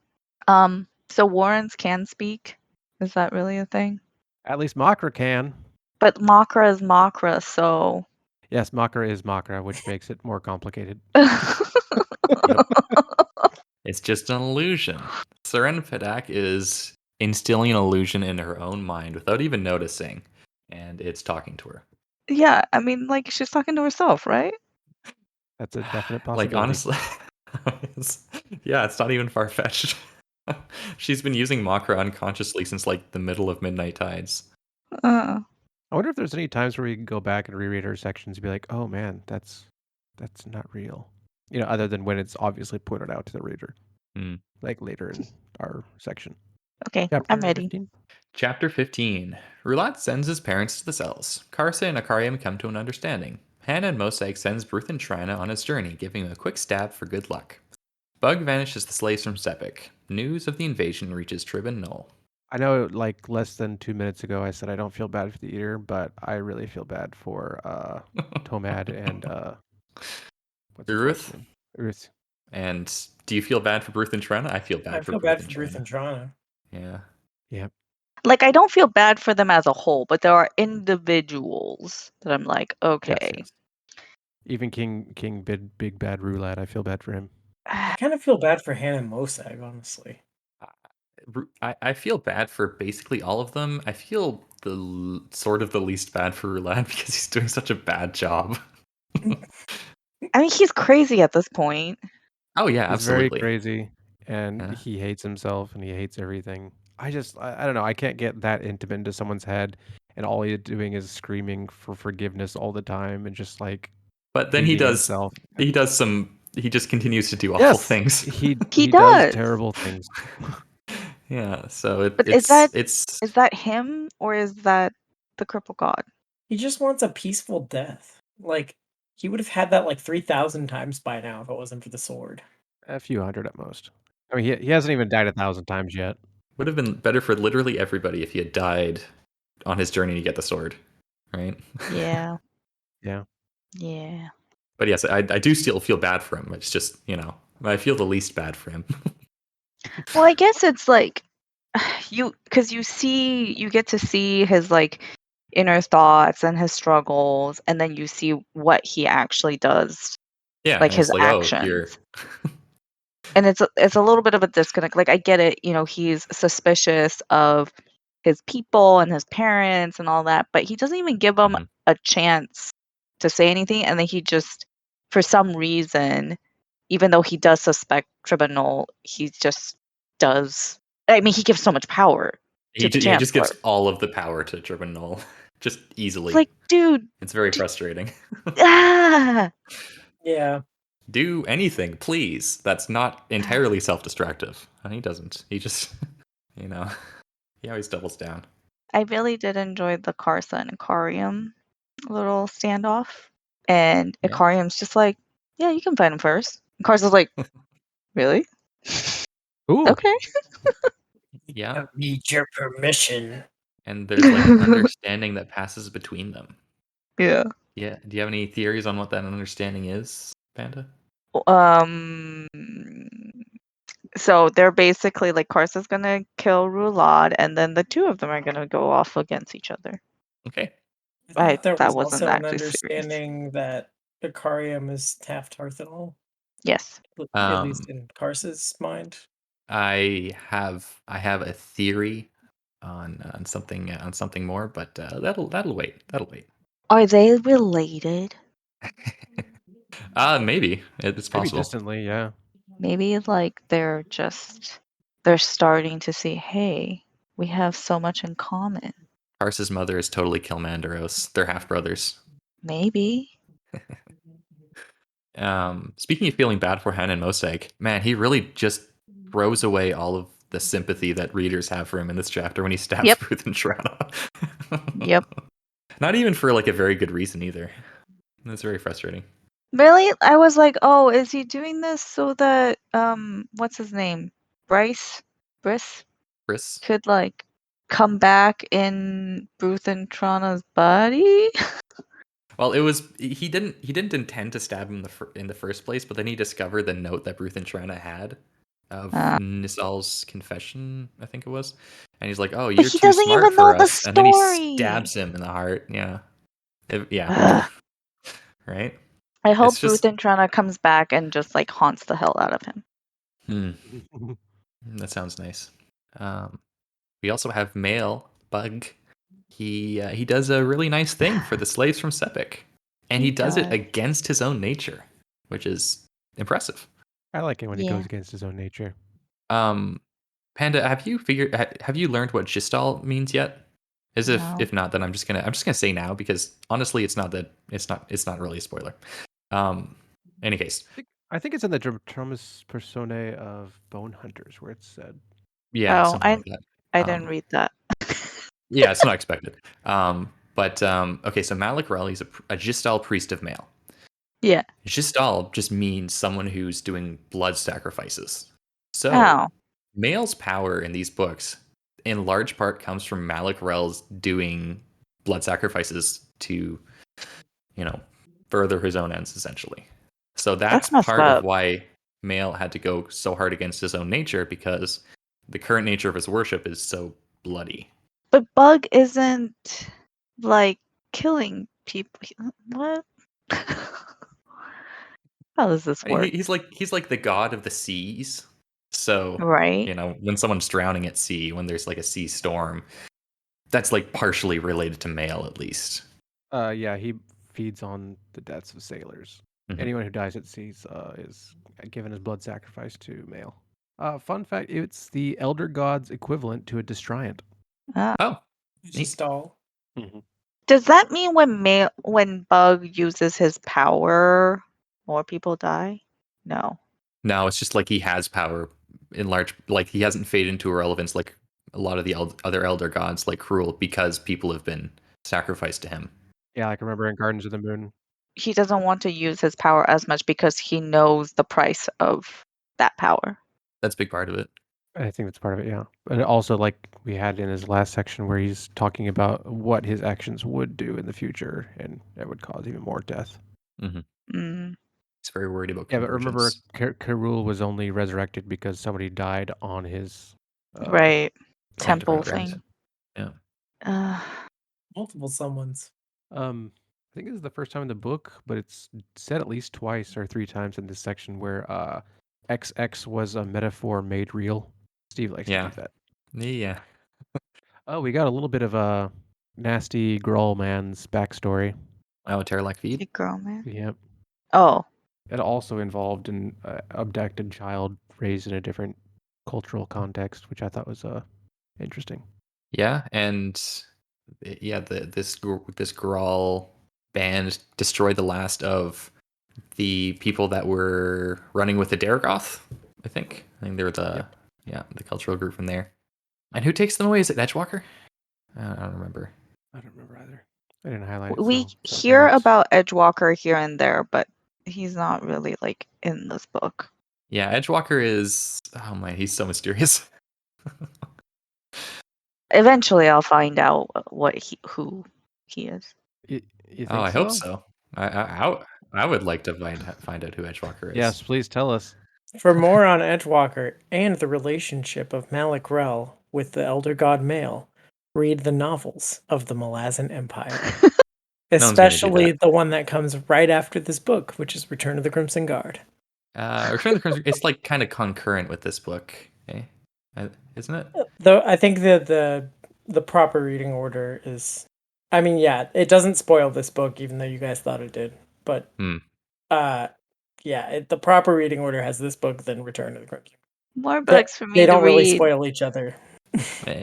So Warrens can speak. Is that really a thing? At least Makra can. But Makra is Makra, so Yes, Makra is Makra, which makes it more complicated. yep. It's just an illusion. Serenpadak is instilling an illusion in her own mind without even noticing, and it's talking to her. Yeah, I mean, like, she's talking to herself, right? That's a definite Like, possibility. honestly, it's not even far fetched. She's been using Makra unconsciously since like the middle of Midnight Tides. Uh, I wonder if there's any times where we can go back and reread her sections and be like, oh man, that's not real. You know, other than when it's obviously pointed out to the reader. Like later in our section. okay, Chapter I'm ready. 15. Chapter 15. Rulat sends his parents to the cells. Karsa and Akariam come to an understanding. Hannah and Mosag sends Bruth and Trina on his journey, giving him a quick stab for good luck. Bug vanishes the slaves from Sepik. News of the invasion reaches Trib and Null. I know, like, less than 2 minutes ago, I said I don't feel bad for the Eater, but I really feel bad for Tomad and what's his wife's Ruth? name? Ruth. And do you feel bad for Bruth and Trina? I feel bad I for feel Bruth bad and for Bruth Trina. and Toronto. Yeah. Yep. Like, I don't feel bad for them as a whole, but there are individuals that I'm like, okay. Yes. Even King Big Bad Roulette, I feel bad for him. I kind of feel bad for Hannah and Mosag, honestly. I feel bad for basically all of them. I feel sort of the least bad for Roulette because he's doing such a bad job. I mean, he's crazy at this point. Oh yeah, He's absolutely. very crazy, and Yeah. he hates himself, and he hates everything. I don't know. I can't get that intimate into someone's head, and all he's doing is screaming for forgiveness all the time, and just like But then he hating does himself. some he just continues to do awful Yes, things. He he does does. terrible things. Yeah, so But is that him or is that the cripple god? He just wants a peaceful death. Like, he would have had that like 3,000 times by now if it wasn't for the sword. A few hundred at most. I mean, he hasn't even died 1,000 times yet. would have been better for literally everybody if he had died on his journey to get the sword, right? Yeah. Yeah. Yeah. But yes, I do still feel bad for him. It's just, I feel the least bad for him. Well, I guess it's like because you get to see his like inner thoughts and his struggles, and then you see what he actually does, Yeah, like and it's his like, oh, you're actions. And it's a little bit of a disconnect. Like I get it, he's suspicious of his people and his parents and all that, but he doesn't even give them Mhm. a chance to say anything, and then he just, for some reason, even though he does suspect Tribunal, he just does. I mean, he gives so much power to the He just gives Chancellor. all of the power to German Null, just It's easily. like, dude, It's very frustrating. ah, Yeah. Do anything, please. That's not entirely self-destructive. And he doesn't. He just, he always doubles down. I really did enjoy the Karsa and Ikarium little standoff. And Yeah. Ikarium's just like, yeah, you can fight him first. And Karsa's like, really? Ooh. Okay. Yeah. I need your permission. And there's like an understanding that passes between them. Yeah. Yeah. Do you have any theories on what that understanding is, Panda? So they're basically like Karsa's gonna kill Rulad, and then the two of them are gonna go off against each other. Okay. I thought there That was wasn't also an actually serious. understanding that Ikarium is half Tarthanol, Yes. at least in Karsa's mind. I have a theory on something more, but that'll wait. That'll wait. Are they related? Maybe it's Maybe possible. distantly, yeah. Maybe like they're starting to see, hey, we have so much in common. Tarsa's mother is totally Kilmandaros. They're half brothers. Maybe. Speaking of feeling bad for Hen and Mosaic, man, he really just throws away all of the sympathy that readers have for him in this chapter when he stabs Yep. Ruth and Shana. Yep. Not even for like a very good reason either. That's very frustrating. Really? I was like, oh, is he doing this so that what's his name? Brice Chris? could like come back in Ruth and Trana's body? Well, he didn't intend to stab him in the first place, but then he discovered the note that Ruth and Trina had of Nisal's confession, I think it was, and he's like, "Oh, But you're he too doesn't smart even know for the us," and then he story. stabs him in the heart. Yeah, yeah, Ugh. right. I hope It's Ruth just and Trana comes back and just like haunts the hell out of him. that sounds nice. We also have male Bug. He does a really nice thing for the slaves from Sepik, and he does it against his own nature, which is impressive. I like it when he Yeah. goes against his own nature. Panda, have you learned what Gistal means yet? As No. if not, then I'm just gonna say now because honestly, it's not really a spoiler. Any case, I think it's in the Dramatis Personae of Bone Hunters where it's said. yeah, Oh, something like that. I didn't read that. Yeah, it's not expected. Okay, so Malik Rel, he's a Gistal priest of Male. Yeah. Gistal just means someone who's doing blood sacrifices. So Oh. Male's power in these books, in large part, comes from Malik Rel's doing blood sacrifices to, further his own ends, essentially. So that's messed part of up. why Male had to go so hard against his own nature, because the current nature of his worship is so bloody. But Bug isn't like killing people. What? How does this work? He's like the god of the seas. So, Right. when someone's drowning at sea, when there's like a sea storm, that's like partially related to Male, at least. Yeah, he feeds on the deaths of sailors. Mhm. Anyone who dies at sea is given as blood sacrifice to Male. Fun fact: it's the Elder God's equivalent to a Destriant. Oh, Gistal. Does that mean when Bug uses his power, more people die? No. No, it's just like he has power in large. Like he hasn't faded into irrelevance like a lot of the other elder gods, like Cruel, because people have been sacrificed to him. Yeah, I can remember in Gardens of the Moon. He doesn't want to use his power as much because he knows the price of that power. That's a big part of it. I think that's part of it, yeah. But also, like we had in his last section where he's talking about what his actions would do in the future, and it would cause even more death. Mm. He's very worried about Yeah, but remember, convergence. Karul was only resurrected because somebody died on his Right. Yeah, Temple different thing. Yeah. Multiple someones. I think this is the first time in the book, but it's said at least twice or 3 times in this section where XX was a metaphor made real. Steve likes to do that. Yeah. Oh, we got a little bit of a nasty Growl man's backstory. Oh, Terralak feed? Big girl, man. Yep. Oh. It also involved an abducted child raised in a different cultural context, which I thought was interesting. Yeah, and yeah, this Grawl band destroyed the last of the people that were running with the Daragoth, I think. I think they were the cultural group from there. And who takes them away? Is it Edgewalker? I don't remember. I don't remember either. I didn't highlight it. We so sorry, hear notes. about Edgewalker here and there, but he's not really like in this book. Yeah, Edgewalker is, oh man, he's so mysterious. Eventually, I'll find out who he is. You think I so? hope so. I would like to find out who Edgewalker is. Yes, please tell us. For more on Edgewalker and the relationship of Malak-Rel with the Elder God Male, read the novels of the Malazan Empire. Especially the one that comes right after this book, which is Return of the Crimson Guard. Return of the Crimson, it's like kind of concurrent with this book, isn't it? Though I think that the proper reading order is, I mean, yeah, it doesn't spoil this book, even though you guys thought it did. But yeah, the proper reading order has this book, then Return of the Crimson. More books for me to read. They don't really spoil each other.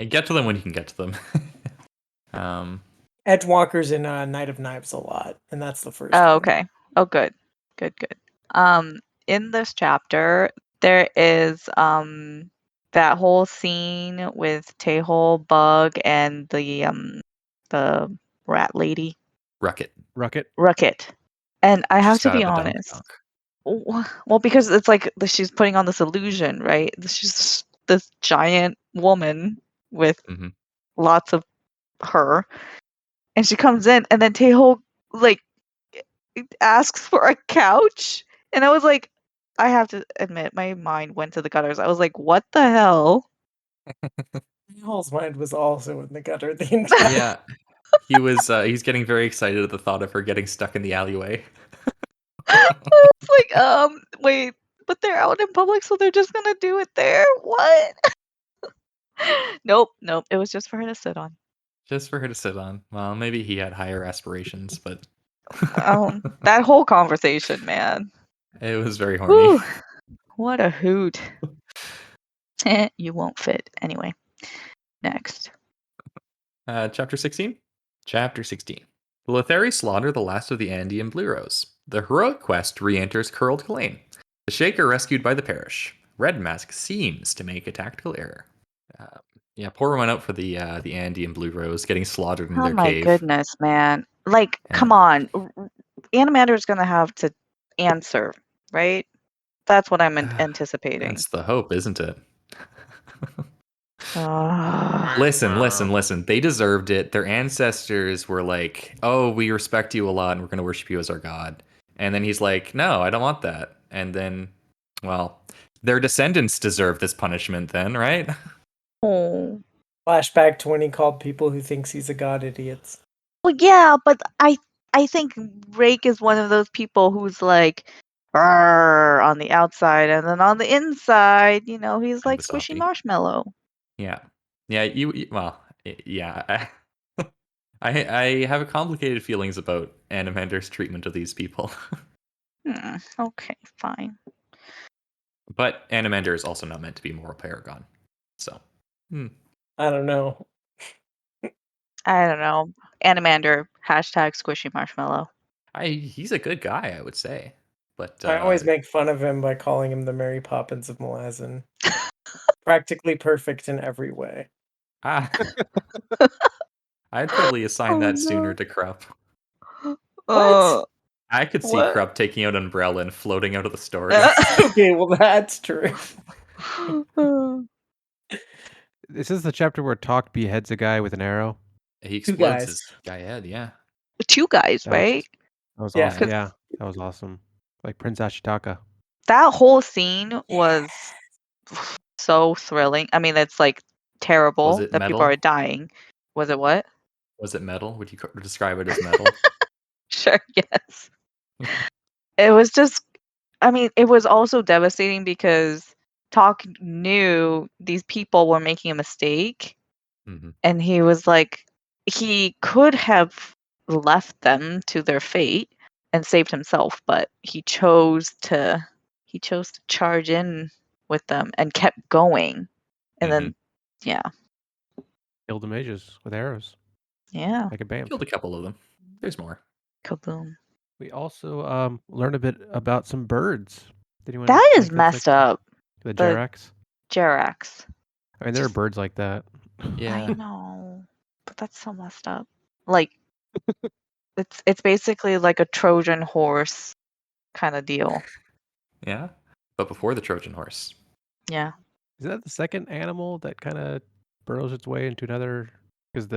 Get to them when you can get to them. Edgewalker's in Night of Knives a lot, and that's the first one. Okay. Oh, good. In this chapter, there is that whole scene with Tehol, Bug, and the rat lady. Rucket. And I have to be honest. Well, because it's like she's putting on this illusion, right? She's this giant woman with lots of her. And she comes in, and then Tehol, like, asks for a couch. And I was like, I have to admit, my mind went to the gutters. I was like, what the hell? Tehol's mind was also in the gutter the entire time. Yeah. He was he's getting very excited at the thought of her getting stuck in the alleyway. It's like, wait, but they're out in public, so they're just gonna do it there? What? Nope. It was just for her to sit on. Just for her to sit on. Well, maybe he had higher aspirations, but that whole conversation, man. It was very horny. Whew. What a hoot. You won't fit. Anyway. Next. Chapter 16? Chapter 16. The Lethari slaughter the last of the Andean Blue Rose. The heroic quest re-enters Curled Kalane. The Shaker rescued by the parish. Red Mask seems to make a tactical error. Pour one out for the Andean Blue Rose getting slaughtered in their cave. Oh my goodness, man. Like, come on. Animander's gonna have to answer, right? That's what I'm anticipating. That's the hope, isn't it? Listen. They deserved it. Their ancestors were like, oh, we respect you a lot and we're going to worship you as our god. And then he's like, no, I don't want that. And then, well, their descendants deserve this punishment then, right? Oh. Flashback to when he called people who thinks he's a god idiots. Well, yeah, but I think Rake is one of those people who's like, on the outside, and then on the inside, he's like squishy marshmallow. Yeah. I have complicated feelings about Animander's treatment of these people. Okay, fine. But Animander is also not meant to be moral paragon. So, I don't know. Animander, #squishy marshmallow. He's a good guy, I would say. But I always make fun of him by calling him the Mary Poppins of Malazan. Practically perfect in every way. I'd probably assign Oh, that no. sooner to Krupp. What? I could see What? Krupp taking out an umbrella and floating out of the story. Okay, well that's true. This is the chapter where Talk beheads a guy with an arrow. He Two explodes guys. his guy head, yeah. 2 guys, That was right? that was Yeah. awesome. Yeah, that was awesome. Like Prince Ashitaka. That whole scene was so thrilling. I mean, it's like terrible Was it that people metal? are dying. Was it what? Was it metal? Would you describe it as metal? Sure, yes. It was just, I mean, it was also devastating because Talk knew these people were making a mistake, Mhm. and he was like, he could have left them to their fate and saved himself, but he chose to charge in with them and kept going. And then, yeah, Killed the mages with arrows. yeah, Like a bam. Killed a couple of them. There's more. kaboom. We also learn a bit about some birds. Did anyone That is like that messed section? up. The The Jerax. Jerax. I mean, there are Just- birds like that. I Yeah. know, but that's so messed up. Like, it's basically like a Trojan horse kind of deal. Yeah. But before the Trojan horse. Yeah. Is that the second animal that kind of burrows its way into another? Because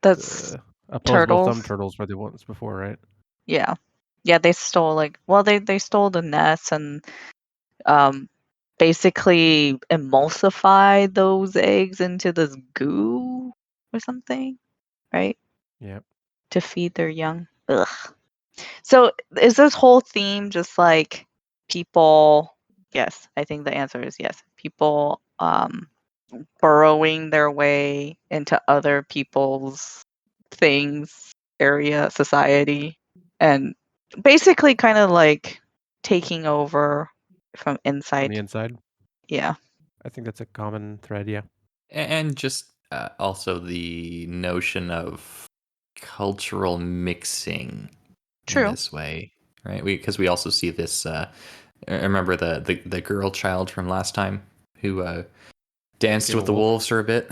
That's the opposable thumb turtles. turtles were the ones before, right? Yeah. Yeah, they stole they stole the nest and um basically emulsified those eggs into this goo or something, right? Yep. To feed their young. Ugh. So is this whole theme just like people? Yes, I think the answer is yes. People burrowing their way into other people's things, area, society, and basically kind of like taking over from On the inside. inside. Yeah. I think that's a common thread, yeah. And just also the notion of cultural mixing in True. this way, right? Because we also see this. I remember the girl child from last time who danced Became with a the wolf. wolves for a bit,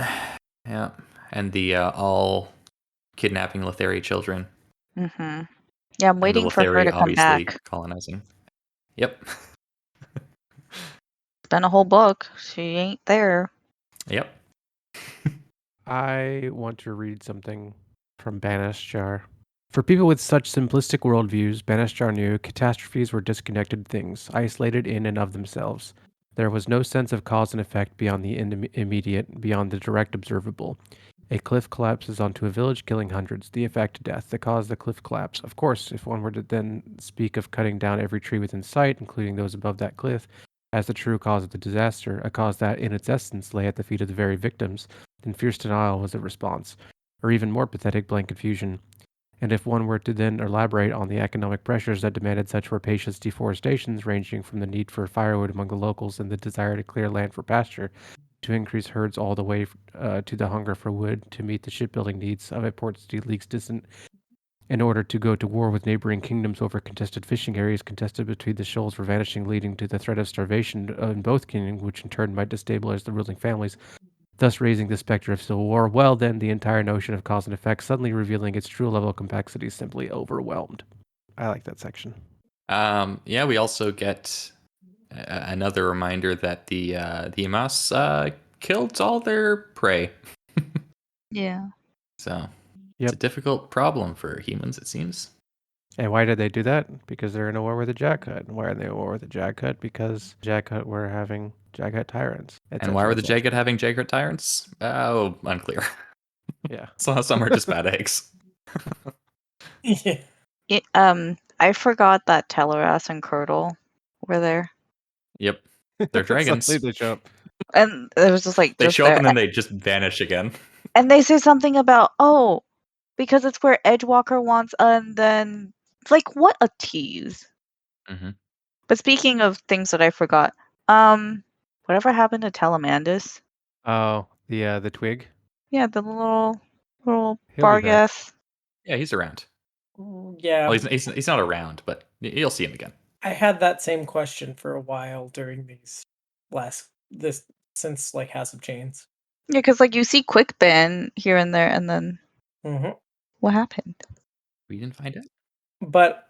yeah, and the all kidnapping Letheri children, Mm-hmm. Yeah, I'm and the waiting for her Letheri to come obviously back. colonizing. Yep, It's been a whole book. She ain't there. yep. I want to read something from Banashjar. For people with such simplistic worldviews, Banashjar knew catastrophes were disconnected things, isolated in and of themselves. There was no sense of cause and effect beyond the immediate, beyond the direct observable. A cliff collapses onto a village, killing hundreds. The effect, death. The cause, the cliff collapse. Of course, if one were to then speak of cutting down every tree within sight, including those above that cliff, as the true cause of the disaster, a cause that, in its essence, lay at the feet of the very victims, then fierce denial was the response, or even more pathetic, blank confusion. And if one were to then elaborate on the economic pressures that demanded such rapacious deforestations, ranging from the need for firewood among the locals and the desire to clear land for pasture, to increase herds all the way to the hunger for wood to meet the shipbuilding needs of a port city leagues distant, in order to go to war with neighboring kingdoms over contested fishing areas contested between the shoals were vanishing, leading to the threat of starvation in both kingdoms, which in turn might destabilize the ruling families, thus raising the specter of civil war. Well, then, the entire notion of cause and effect, suddenly revealing its true level of complexity, simply overwhelmed. I like that section. Yeah, we also get another reminder that the Amas killed all their prey. Yeah. So Yep. it's a difficult problem for humans, it seems. And why did they do that? Because they're in a war with the Jaghut. And why are they in a war with the Jaghut? Because Jaghut were having Jaghut tyrants. And why were the Jagged having Jagged tyrants? Oh, unclear. Yeah. So some are just bad eggs. Yeah. I forgot that Teleras and Curdle were there. Yep, they're dragons. Suddenly they show up. And it was just like They just show up there. and then they just vanish again. And they say something about, oh, because it's where Edgewalker wants, and then like what a tease. Mm-hmm. But speaking of things that I forgot, whatever happened to Telemandus? Oh, the twig. Yeah, the little He'll be back. Barghast. Yeah, he's around. Yeah. Well, he's not around, but you'll see him again. I had that same question for a while during this since like House of Chains. Yeah, because like you see Quickbin here and there, and then hmm what happened? We didn't find out. But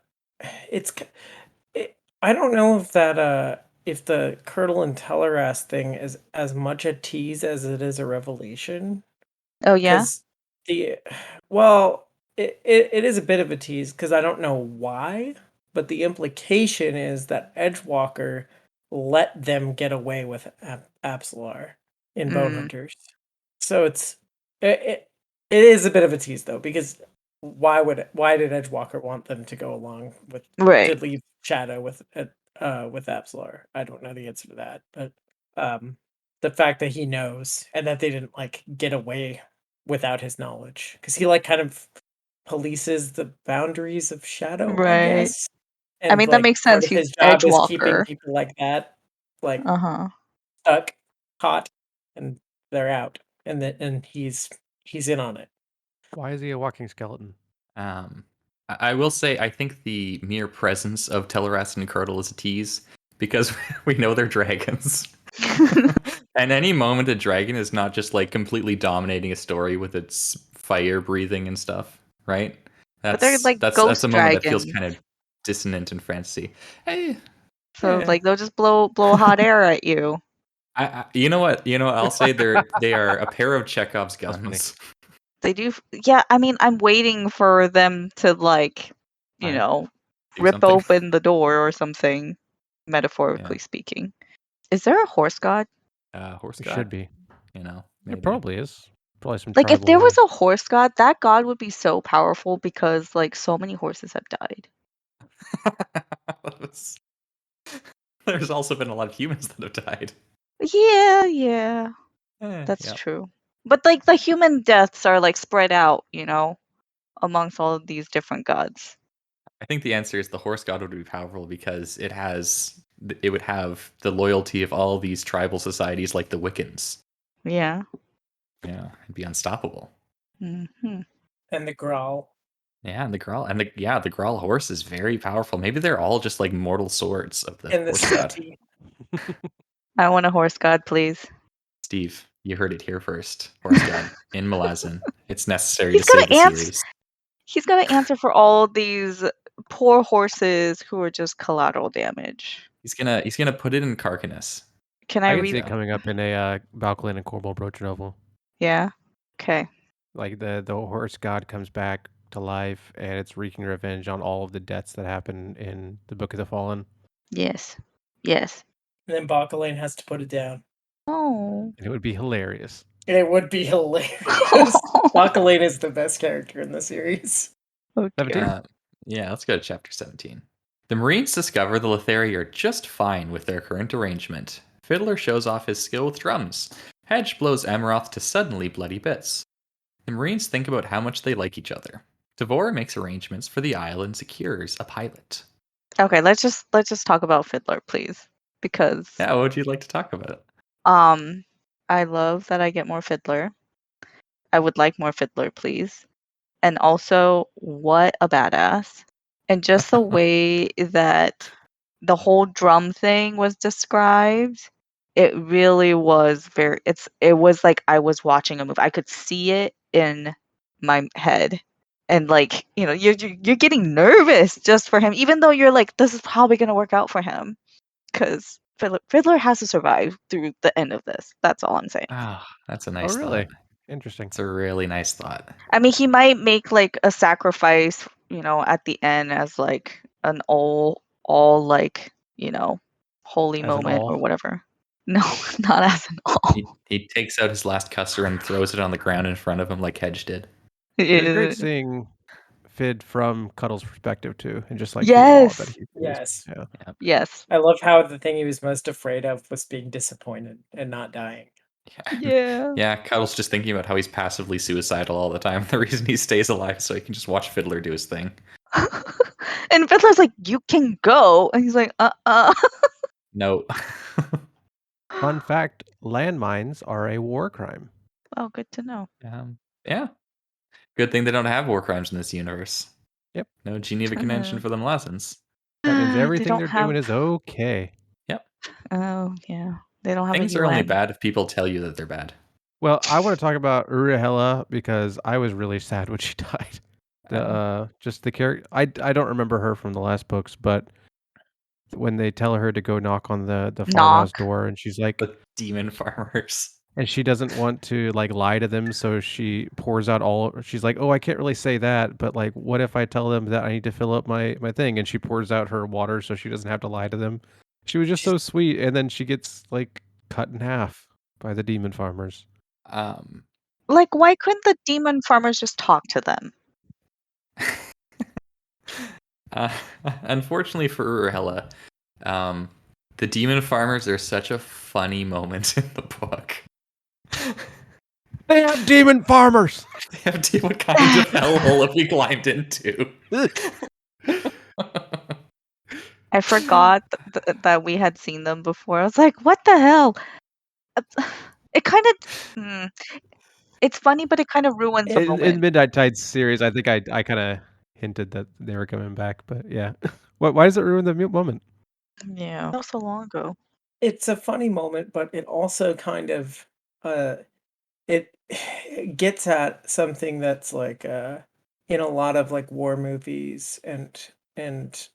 it's I don't know if the Curdle and Tellerras thing is as much a tease as it is a revelation. Oh yeah. Because the well, it is a bit of a tease because I don't know why, but the implication is that Edgewalker let them get away with Apsalar in Bone Mm, Hunters. So it is a bit of a tease though, because why did Edgewalker want them to go along to right. leave Shadow with Apsalar? I don't know the answer to that, but um the fact that he knows and that they didn't like get away without his knowledge, because he like kind of polices the boundaries of Shadow, I Right. guess, I and mean that like makes part sense. of He's his job is keeping Edgewalker. people like that like Uh-huh. stuck, caught, and they're out, and he's in on it. Why is he a walking skeleton? Um, I will say, I think the mere presence of Telerast and Curdle is a tease because we know they're dragons. And any moment a dragon is not just like completely dominating a story with its fire breathing and stuff, right? But they're That's like that's that's ghost a moment that feels dragons. kind of dissonant in fantasy. Hey, So Yeah. like they'll just blow hot air at you. you know what? You know what? I'll say they are a pair of Chekhov's That's funny. guns. They do yeah, I mean I'm waiting for them to like, Fire. Do rip something. open the door or something, metaphorically Yeah. speaking. Is there a horse god? Horse It god. should be. It It maybe. probably is. Probably some Like if there was tribal. a horse god, that god would be so powerful because like so many horses have died. There's also been a lot of humans that have died. Yeah, that's Yeah. true. But like the human deaths are like spread out, amongst all of these different gods. I think the answer is the horse god would be powerful because it would have the loyalty of all these tribal societies like the Wiccans. Yeah. Yeah, it'd be unstoppable. hmm And the Grawl. Yeah, and the Grawl horse is very powerful. Maybe they're all just like mortal swords of the And the horse god. Seti. I want a horse god, please. Steve, you heard it here first. Horse god in Malazan. It's necessary to He's save gonna the answer. series. He's gonna answer for all these poor horses who are just collateral damage. He's gonna put it in Carcanis. Can I I can see read? it coming up in a Balcolin and Corbo Broach novel. Yeah. Okay. Like the horse god comes back to life and it's wreaking revenge on all of the deaths that happen in the Book of the Fallen. Yes. Yes. And then Bacalane has to put it down. Oh. And it would be hilarious. It would be hilarious. Bacalane is the best character in the series. Oh dear. 17. Yeah, let's go to chapter 17. The Marines discover the Lethari are just fine with their current arrangement. Fiddler shows off his skill with drums. Hedge blows Amaroth to suddenly bloody bits. The Marines think about how much they like each other. Devora makes arrangements for the isle and secures a pilot. Okay, let's just talk about Fiddler, please. Because Yeah, what would you like to talk about? I love that I get more Fiddler. I would like more Fiddler, please. And also, what a badass. And just the way that the whole drum thing was described, it really was it was like I was watching a movie. I could see it in my head. And like, you're getting nervous just for him, even though you're like, this is probably gonna work out for him. Because Fiddler has to survive through the end of this. That's all I'm saying. Ah, that's a Oh, nice really? thought. Interesting. It's a really nice thought. I mean, he might make like a sacrifice, at the end as like an all like, holy As an moment or all. whatever. No, not as an all. He takes out his last cusser and throws it on the ground in front of him like Hedge did. It was great Yeah. seeing Fid from Cuddle's perspective too, and just like the awe that Yes. he feels. Yes. Yeah. Yep. Yes. I love how the thing he was most afraid of was being disappointed and not dying. Yeah. Yeah, Cuddle's just thinking about how he's passively suicidal all the time. The reason he stays alive is so he can just watch Fiddler do his thing. And Fiddler's like, you can go. And he's like, No. Fun fact: landmines are a war crime. Oh, good to know. Yeah. Good thing they don't have war crimes in this universe. Yep. No Geneva Convention for the Malazans. That means They everything don't they're doing have. is okay. Yep. Oh yeah, they don't have a Things are only UN. bad if people tell you that they're bad. Well, I wanna talk about Urahela because I was really sad when she died. Just the character. I don't remember her from the last books, but when they tell her to go knock on the farmhouse Knock. door and she's like The demon farmers. and she doesn't want to, like, lie to them, so she pours out she's like, "Oh, I can't really say that, but, like, what if I tell them that I need to fill up my thing?" And she pours out her water so she doesn't have to lie to them. She was just She's so sweet, and then she gets, like, cut in half by the demon farmers. um Like, why couldn't the demon farmers just talk to them? uh, unfortunately for Urahela, the demon farmers are such a funny moment in the book. They have demon farmers! They have to what kind of hellhole have we climbed into? I forgot that we had seen them before. I was like, what the hell? It kind of. It's funny, but it kind of ruins the In moment. Midnight Tides series, I think I kinda hinted that they were coming back, but yeah. Why does it ruin the moment? Yeah. That was so long ago. It's a funny moment, but it also kind of uh it gets at something that's like in a lot of like war movies and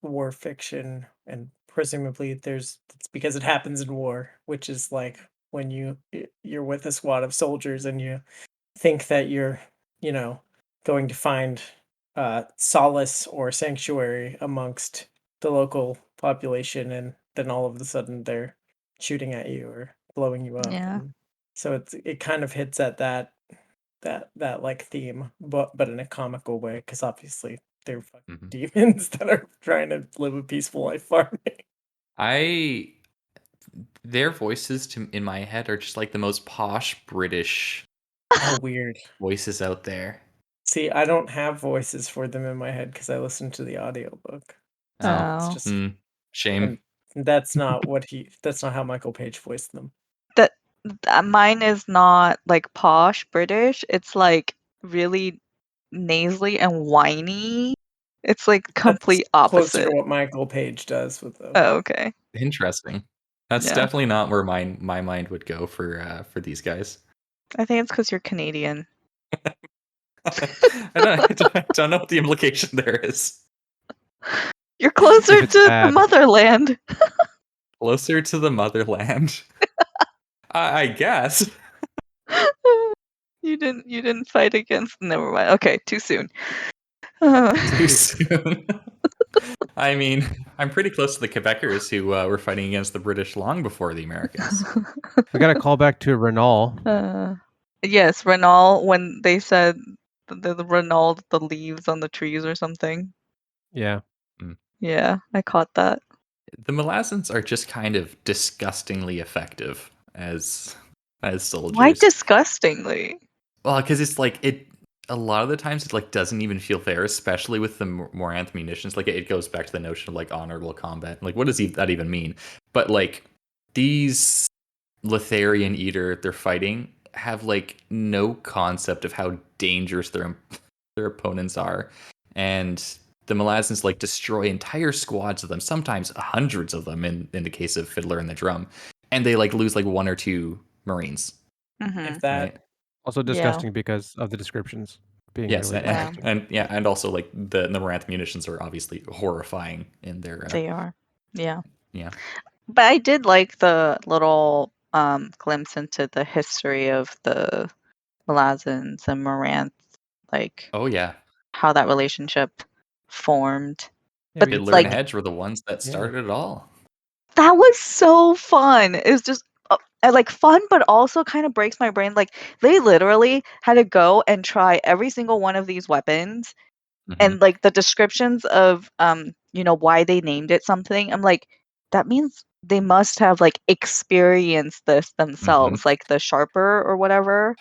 war fiction, and presumably it's because it happens in war, which is like when you're with a squad of soldiers and you think that you're, you know, going to find solace or sanctuary amongst the local population, and then all of a sudden they're shooting at you or blowing you up. Yeah. And so it kind of hits at that like theme, but in a comical way, because obviously they're fucking Mhm. demons that are trying to live a peaceful life farming. I their voices in my head are just like the most posh British Oh, weird. voices out there. See, I don't have voices for them in my head because I listen to the audiobook. So Oh, it's Oh. just, shame. and that's not how Michael Page voiced them. That mine is not like posh British. It's like really nasally and whiny. It's like That's complete closer to opposite. what Michael Page does with them. Oh, okay. Interesting. That's Yeah. definitely not where my mind would go for these guys. I think it's because you're Canadian. I don't know what the implication there is. You're closer If it's to the bad. motherland. Closer to the motherland. I guess. You didn't fight against. Never mind. Okay, too soon. Too soon. I mean, I'm pretty close to the Quebecers who were fighting against the British long before the Americans. We gotta call back to Renault. Yes, Renault, when they said the Renault, the leaves on the trees or something. Yeah. Yeah, I caught that. The Malazans are just kind of disgustingly effective as Why soldiers. disgustingly? Well, because it's like it. A lot of the times, it like doesn't even feel fair, especially with the Moranth munitions. Like it goes back to the notion of like honorable combat. Like, what does that even mean? But like these Letharian Eater they're fighting have like no concept of how dangerous their opponents are, and the Malazans like destroy entire squads of them, sometimes hundreds of them in the case of Fiddler and the Drum, and they like lose like one or two Marines, Mm-hmm. If that, right? Also Yeah. disgusting because of the descriptions being Yes, really Yeah. disgusting. and also like the Moranth munitions are obviously horrifying in their They are. Yeah. yeah. But I did like the little glimpse into the history of the Malazans and Morant, like Oh yeah, how that relationship formed. Yeah, But we get Fiddler and like Hedge were the ones that Yeah. started it all. that was so fun. It was just like fun, but also kind of breaks my brain. Like they literally had to go and try every single one of these weapons, Mhm. and like the descriptions of why they named it something. I'm like, that means they must have like experienced this themselves, like the sharper or whatever,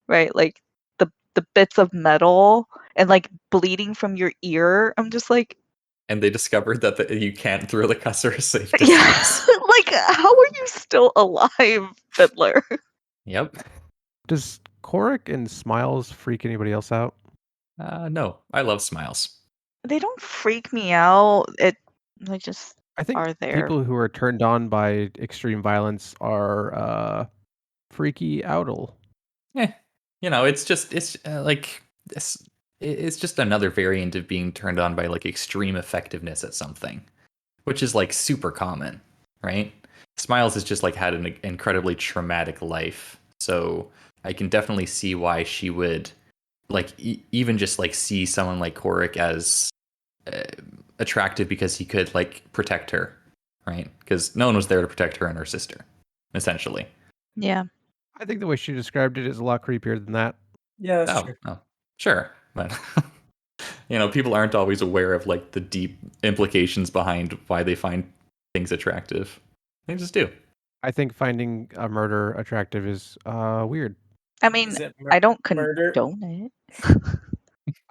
right? Like the bits of metal and like bleeding from your ear. I'm just like, And they discovered that you can't throw the cursor a safe yeah, distance. like how are you still alive, Fiddler? Yep. Does Korik and Smiles freak anybody else out? No, I love Smiles. They don't freak me out. They just I think are there. people who are turned on by extreme violence are freaky owl. Eh, it's it's just another variant of being turned on by like extreme effectiveness at something, which is like super common, right? Smiles has just like had an incredibly traumatic life, so I can definitely see why she would like even just like see someone like Korik as uh, attractive because he could like protect her, right? Because no one was there to protect her and her sister, essentially. Yeah. I think the way she described it is a lot creepier than that. Yeah, that's true. Oh, sure, but people aren't always aware of like the deep implications behind why they find things attractive. They just do. I think finding a murder attractive is weird. I mean, Is it I don't murder? condone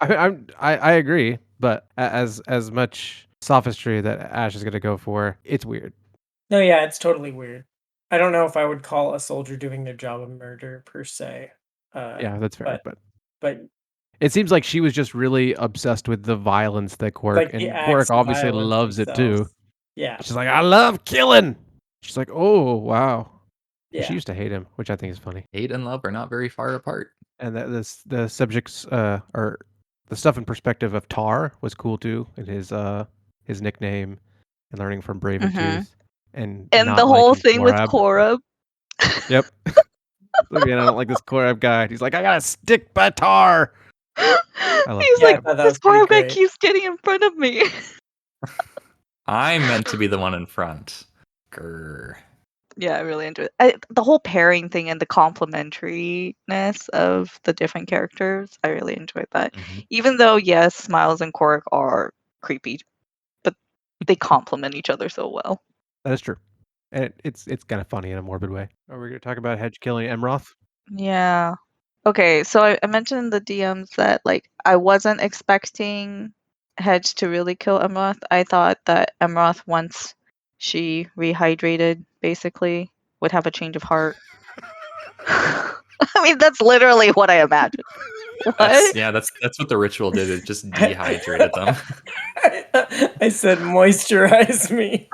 it. I agree, but as much sophistry that Ash is going to go for, it's weird. No, yeah, it's totally weird. I don't know if I would call a soldier doing their job a murder per se. Yeah, that's fair, but it seems like she was just really obsessed with the violence that Quark, like the and acts Quark of obviously violence loves it too. themselves. Yeah, She's like, I love killing. She's like, oh wow. yeah. She used to hate him, which I think is funny. Hate and love are not very far apart. And the subjects or the stuff in perspective of Tar was cool too, and his nickname, and learning from Braven Tooth, and And the not whole liking thing with Korab. Korab. Yep. Look, man, I don't like this Korab guy. He's like, I gotta stick by Tar. love He's Yeah, I like, thought that this was pretty Korab guy great. keeps getting in front of me. I'm meant to be the one in front. Grr. Yeah, I really enjoyed it. The whole pairing thing and the complementariness of the different characters. I really enjoyed that. Mhm. Even though, yes, Smiles and Quark are creepy, but they complement each other so well. That is true. And it's kind of funny in a morbid way. Are we going to talk about Hedge killing Emroth? Yeah. Okay, so I mentioned in the DMs that like I wasn't expecting Hedge to really kill Emroth. I thought that Emroth, once she rehydrated, basically would have a change of heart. I mean, that's literally what I imagined. What? That's what the ritual did. It just dehydrated them. I said, moisturize me.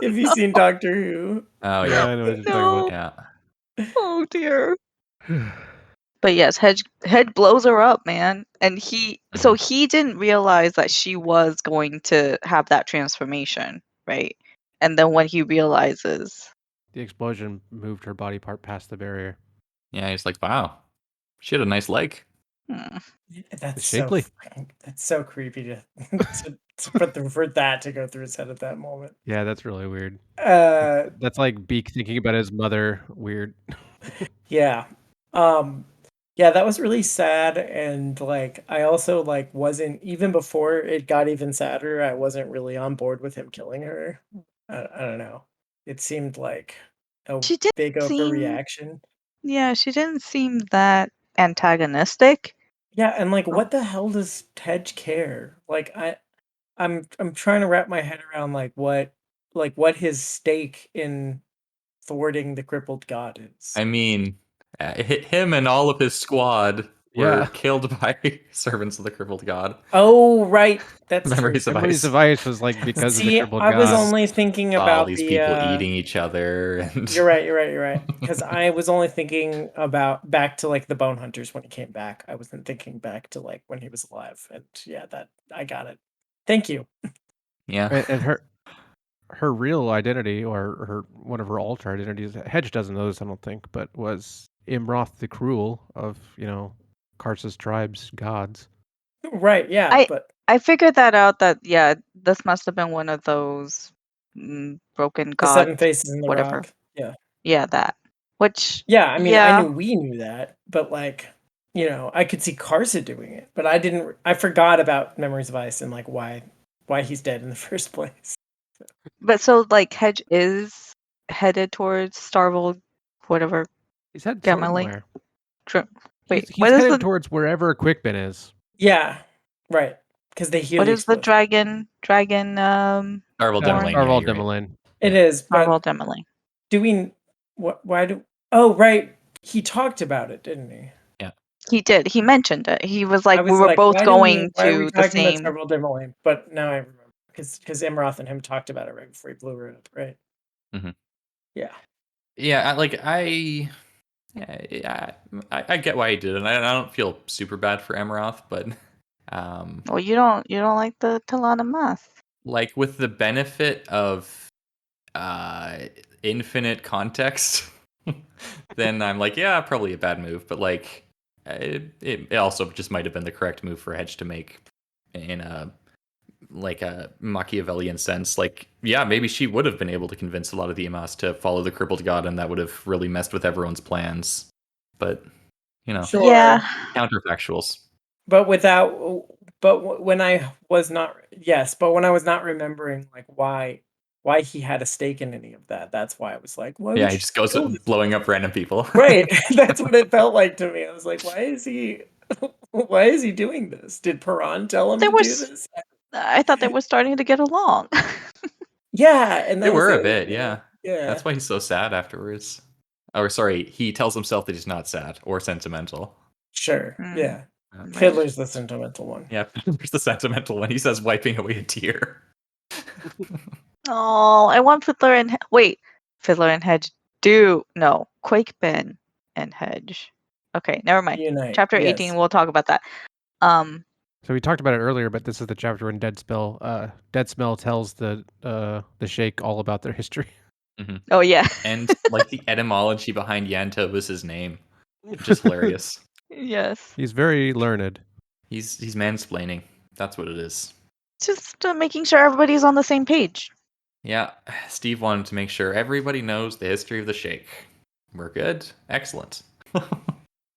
Have you seen Doctor Who? Oh Yeah, yeah, I know what you're No. talking yeah. Oh dear. about. But yes, Hedge blows her up, man. And so he didn't realize that she was going to have that transformation, right? And then when he realizes, The explosion moved her body part past the barrier. Yeah, he's like, wow, she had a nice leg. That's It's so shapely. that's so creepy to for that to go through his head at that moment. Yeah, that's really weird. Uh, That's like Beak thinking about his mother. Weird. yeah. Yeah, that was really sad, and like I also like wasn't, even before it got even sadder, I wasn't really on board with him killing her. I don't know. It seemed like a she didn't big seem, overreaction. yeah, she didn't seem that antagonistic. Yeah, and like what the hell does Tej care? Like I'm trying to wrap my head around what his stake in thwarting the crippled god is. I mean, him and all of his squad were Yeah. killed by servants of the crippled god. Oh, right. That's true. Memories of Memories Ice. of Ice was like because of the See, crippled I was god. only thinking All about these the people eating each other, and You're right. Because I was only thinking about back to like the Bone Hunters when he came back. I wasn't thinking back to like when he was alive. And yeah, that I got it. Thank you. yeah, And her real identity, or her one of her alter identities, Hedge doesn't know this, I don't think, but was Imroth the Cruel of, Karsa's tribe's gods. Right, yeah, but I figured that out, that yeah, this must have been one of those broken the Seven gods, Faces in the whatever. Rock. Yeah. Yeah, that. Which, Yeah, I mean, yeah, we knew that, but like, I could see Karsa doing it, but I forgot about Memories of Ice and like why he's dead in the first place. but so like Hedge is headed towards Starvold, whatever. He's headed Gamali. somewhere. Wait, He's what is headed the towards wherever Quickbin is. Yeah, right. Because they hear what the is the explosion. dragon Darvel Horn. Demerlane. Yeah, Arval you're right. Demelin. It is, but Starvold Emily? do we? Why do? Oh, right. He talked about it, didn't he? Yeah. He did. He mentioned it. He was I like, we was were like, both going why are we to the talking about same. several different ways? But now I remember because Imroth and him talked about it right before he blew her up, right? Mhm. Yeah. Yeah, I get why he did it. I don't feel super bad for Emeroth, but Well, you don't like the Talana math. like with the benefit of infinite context, then I'm like, yeah, probably a bad move. But like, it also just might have been the correct move for Hedge to make in a Machiavellian sense. Like, yeah, maybe she would have been able to convince a lot of the Imas to follow the crippled god, and that would have really messed with everyone's plans. But Sure. Yeah. counterfactuals. But when I was not remembering like why he had a stake in any of that, that's why I was like, why Yeah, would he she just goes kill this? blowing up random people. Right. That's what it felt like to me. I was like, why is he doing this? Did Paran tell him They to were. do this? I thought they were starting to get along. Yeah, and They that was were the a other bit, thing. yeah. Yeah. That's why he's so sad afterwards. Or sorry, he tells himself that he's not sad or sentimental. Sure. Mm, Yeah. right. Fiddler's the sentimental one. Yeah, there's the sentimental one. He says wiping away a tear. Oh, I want Fiddler and Fiddler and Hedge Quakebin and Hedge. Okay, never mind. Unite. Chapter 18, Yes. we'll talk about that. So we talked about it earlier, but this is the chapter when Dead Smell tells the Sheikh all about their history. Oh yeah. And like the etymology behind Yanta was his name, which is hilarious. Yes. He's very learned. He's mansplaining. That's what it is. Just making sure everybody's on the same page. Yeah, Steve wanted to make sure everybody knows the history of the Sheikh. We're good. Excellent.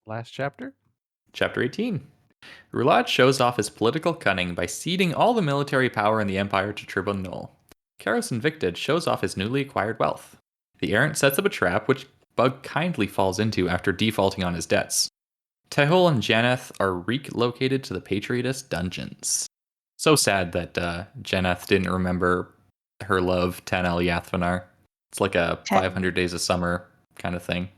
Last chapter? Chapter 18. Rulad shows off his political cunning by ceding all the military power in the Empire to Tribun Null. Karos Invicted shows off his newly acquired wealth. The errant sets up a trap which Bug kindly falls into after defaulting on his debts. Tehol and Janeth are relocated to the Patriotist dungeons. So sad that Janeth didn't remember her love, Tanel Yathvanar. It's like a 500 Days of Summer kind of thing.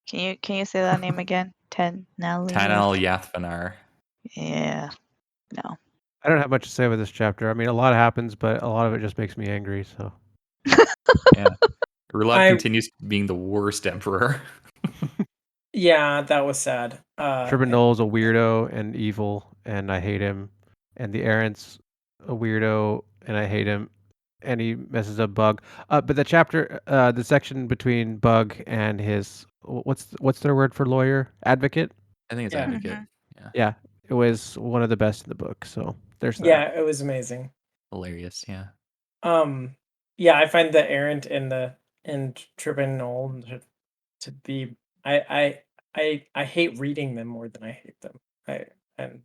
Can you say that name again? Tanel Yathvanar. Yeah. No. I don't have much to say about this chapter. I mean, a lot happens, but a lot of it just makes me angry, so. Yeah. Rulad continues being the worst emperor. Yeah, that was sad. Tribun Null's a weirdo and evil, and I hate him. And the Errant's a weirdo, and I hate him. And he messes up Bug. But the chapter, the section between Bug and his, what's their word for lawyer? Advocate? I think it's Yeah. Advocate. Yeah, it was one of the best in the book. So there's that. Yeah, it was amazing. Hilarious, yeah. Yeah, I find the errant and Tribun Null to be I hate reading them more than I hate them. I'm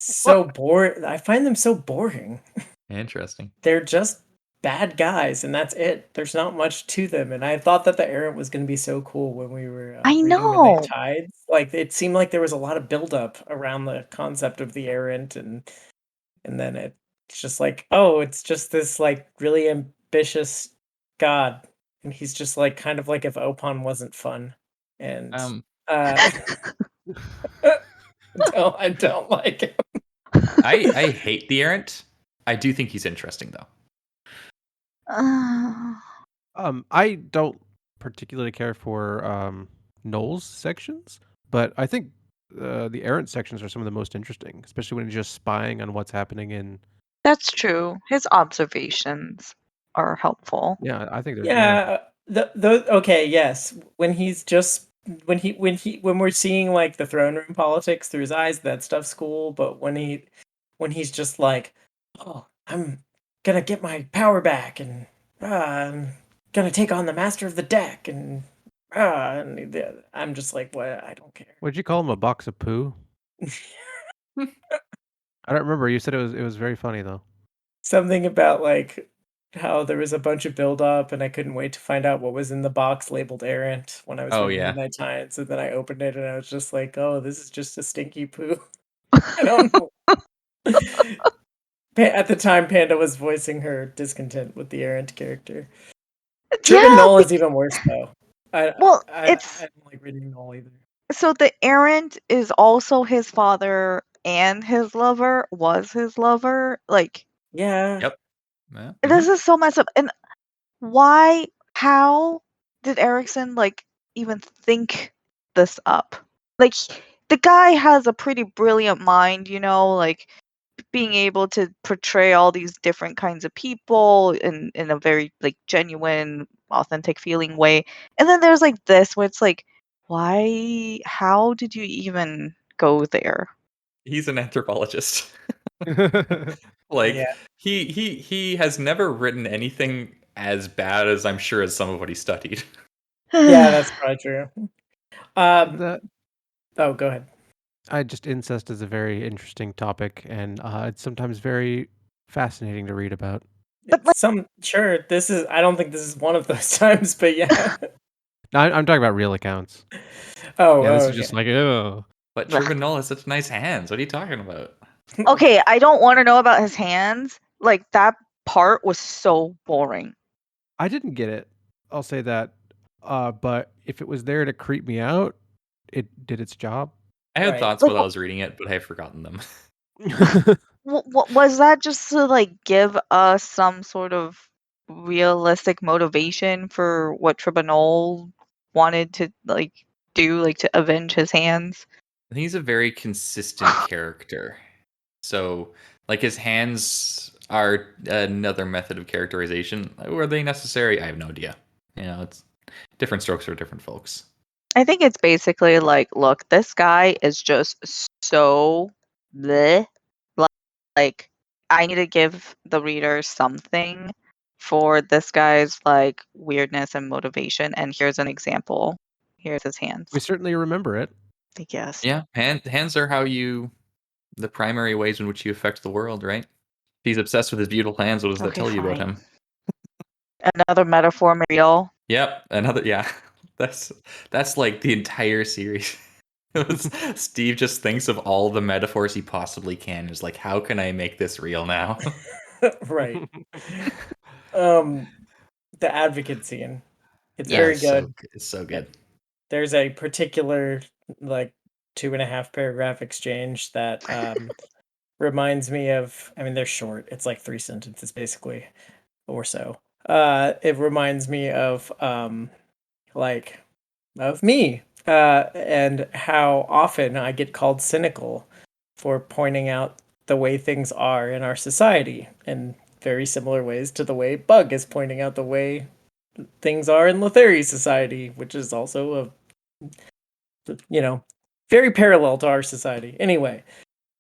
so bored. I find them so boring. Interesting. They're just bad guys, and that's it. There's not much to them. And I thought that the errant was going to be so cool when we were I reading know. Midnight Tides. Like it seemed like there was a lot of buildup around the concept of the errant, and then it's just like, oh, it's just this like really ambitious god, and he's just like kind of like if Opon wasn't fun, and I don't like him. I hate the errant. I do think he's interesting though. I don't particularly care for Knowles sections, but I think the errant sections are some of the most interesting, especially when he's just spying on what's happening in. That's true. His observations are helpful. Yeah, I think there's Yeah, okay, yes. When he's just when we're seeing like the throne room politics through his eyes, that stuff's cool. But when he's just like, oh, I'm gonna get my power back, and I'm gonna take on the master of the deck, and I'm just like, what? I don't care. Would you call him a box of poo? I don't remember. You said it was very funny though. Something about like how there was a bunch of build-up, and I couldn't wait to find out what was in the box labeled errant when I was Oh, reading yeah. Midnight Tides, and then I opened it and I was just like, oh, this is just a stinky poo. I don't know. At the time, Panda was voicing her discontent with the errant character. Tribun Null is even worse though. I don't like reading Null either. So the errant is also his father and his lover, was his lover. Like, Yeah. Yep. Yeah. this is so messed up. And why, how did Erickson, like, even think this up? Like, the guy has a pretty brilliant mind, you know, like, being able to portray all these different kinds of people in a very, like, genuine, authentic feeling way. And then there's, like, this where it's like, why, how did you even go there? He's an anthropologist. Yeah, Like Yeah. he has never written anything as bad as I'm sure as some of what he studied. Yeah, that's probably true. Oh, go ahead. incest is a very interesting topic, and it's sometimes very fascinating to read about. But, like, Sure, this is. I don't think this is one of those times, but yeah. No, I'm talking about real accounts. Oh, Yeah, this is okay. just like, oh, But Truman Null has such nice hands. What are you talking about? okay, I don't want to know about his hands. Like, that part was so boring. I didn't get it. I'll say that. But if it was there to creep me out, it did its job. I had Right. thoughts Like, while I was reading it, but I've forgotten them. was that just to, like, give us some sort of realistic motivation for what Tribunal wanted to, like, do, like, to avenge his hands? I think he's a very consistent character. So, like, his hands are another method of characterization. Were they necessary? I have no idea. You know, it's different strokes for different folks. I think it's basically like, look, this guy is just so bleh. Like, I need to give the reader something for this guy's, like, weirdness and motivation, and here's an example. Here's his hands, We certainly remember it. I guess. Yeah, hands are the primary ways in which you affect the world, right? If he's obsessed with his beautiful hands, what does that Okay, tell you about fine. him? Another metaphor material. Yep, another yeah. That's like the entire series. Steve just thinks of all the metaphors he possibly can. Is like, how can I make this real now? Right. Um, the advocate scene. It's Yeah, very good. it's so good. There's a particular like 2.5 paragraph exchange that reminds me of. I mean, they're short. It's like 3 sentences basically, or so. It reminds me of like of me and how often I get called cynical for pointing out the way things are in our society in very similar ways to the way Bug is pointing out the way things are in Lothari's society, which is also very parallel to our society. Anyway,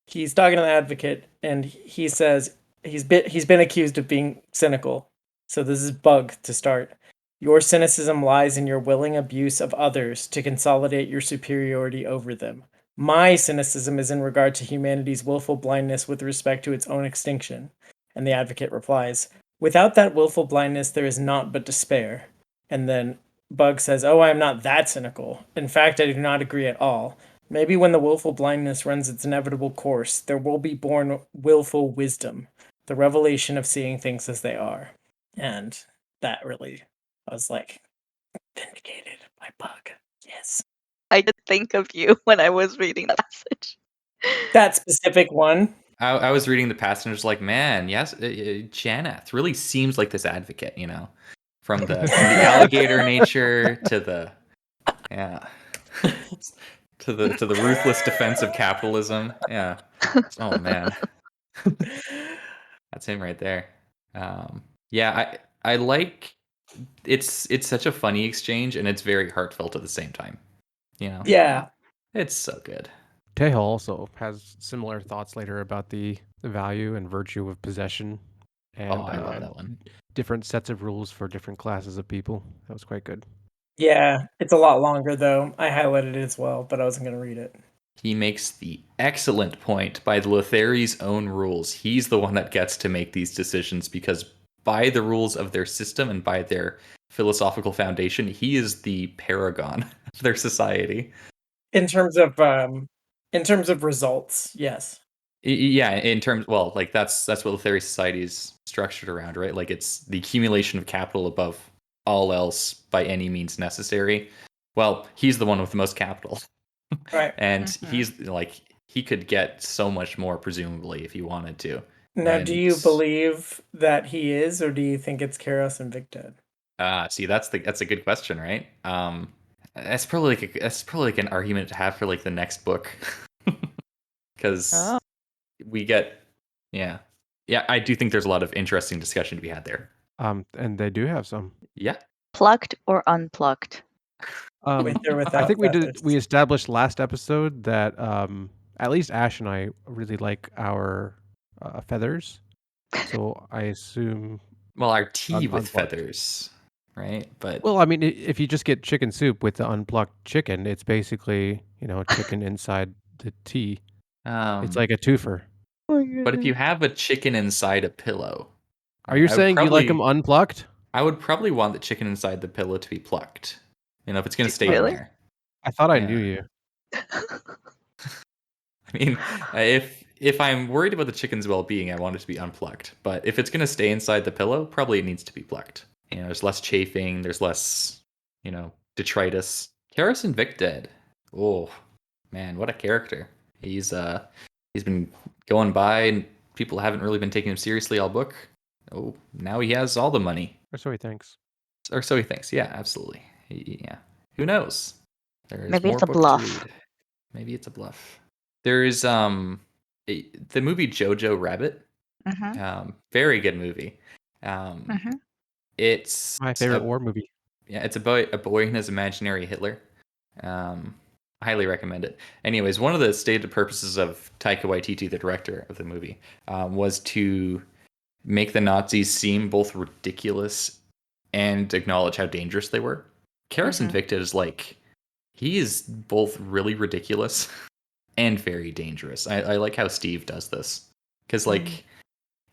he's talking to the advocate and he says he's been accused of being cynical. So this is Bug to start. Your cynicism lies in your willing abuse of others to consolidate your superiority over them. My cynicism is in regard to humanity's willful blindness with respect to its own extinction. And the advocate replies, without that willful blindness, there is naught but despair. And then Bug says, oh, I am not that cynical. In fact, I do not agree at all. Maybe when the willful blindness runs its inevitable course, there will be born willful wisdom, the revelation of seeing things as they are. And that really, I was like, vindicated by Bug. Yes. I did think of you when I was reading the passage. That specific one. I was reading the passage and was like, man, yes, Janeth really seems like this advocate, you know, from the alligator nature to the to the ruthless defense of capitalism. Yeah. Oh man, that's him right there. Yeah, I like it's such a funny exchange and it's very heartfelt at the same time. You know, Yeah. it's so good. Tejo also has similar thoughts later about the value and virtue of possession Oh, and I love that one. different sets of rules for different classes of people. That was quite good. Yeah. It's a lot longer, though. I highlighted it as well, but I wasn't going to read it. He makes the excellent point by the Lothari's own rules. He's the one that gets to make these decisions because by the rules of their system and by their philosophical foundation, he is the paragon of their society. In terms of results, yes. Yeah, in terms, well, like that's what Lothari society is structured around, right? Like it's the accumulation of capital above all else by any means necessary. Well, he's the one with the most capital. Right. And Mhm. he's like, he could get so much more, presumably, if he wanted to. Now, do And you believe that he is, or do you think it's Karos and Victed? see, that's a good question, right? That's probably like an argument to have for like the next book, because Oh. we get, yeah, yeah. I do think there's a lot of interesting discussion to be had there. And they do have some. Yeah. Plucked or unplucked? Um, With or I without think we feathers? established last episode that at least Ash and I really like our feathers, so I assume Well, our tea with unplucked. feathers, right? But Well, I mean, if you just get chicken soup with the unplucked chicken, it's basically, chicken inside the tea. It's um, like a twofer. Oh my but if goodness. you have a chicken inside a pillow, Are right? you saying you like them unplucked? I would probably want the chicken inside the pillow to be plucked. If it's gonna stay in Really? there. I thought I knew Yeah. you. I mean, if I'm worried about the chicken's well-being, I want it to be unplucked. But if it's gonna stay inside the pillow, probably it needs to be plucked. There's less chafing, there's less, detritus. Karis Invicted. Oh man, what a character. He's been going by and people haven't really been taking him seriously all book. Oh, now he has all the money. Or so he thinks. Or so he thinks. Yeah, absolutely. Yeah. Who knows? There's Maybe more it's a book to bluff. read. Maybe it's a bluff. There's the movie Jojo Rabbit. Mm-hmm. Very good movie. Um, Mm-hmm. it's My favorite a war movie. yeah, it's about a boy and his imaginary Hitler. Um, highly recommend it. Anyways, one of the stated purposes of Taika Waititi, the director of the movie, was to make the Nazis seem both ridiculous and acknowledge how dangerous they were. Karis Mm-hmm. Invicted is like, he is both really ridiculous and very dangerous. I like how Steve does this. Because, like,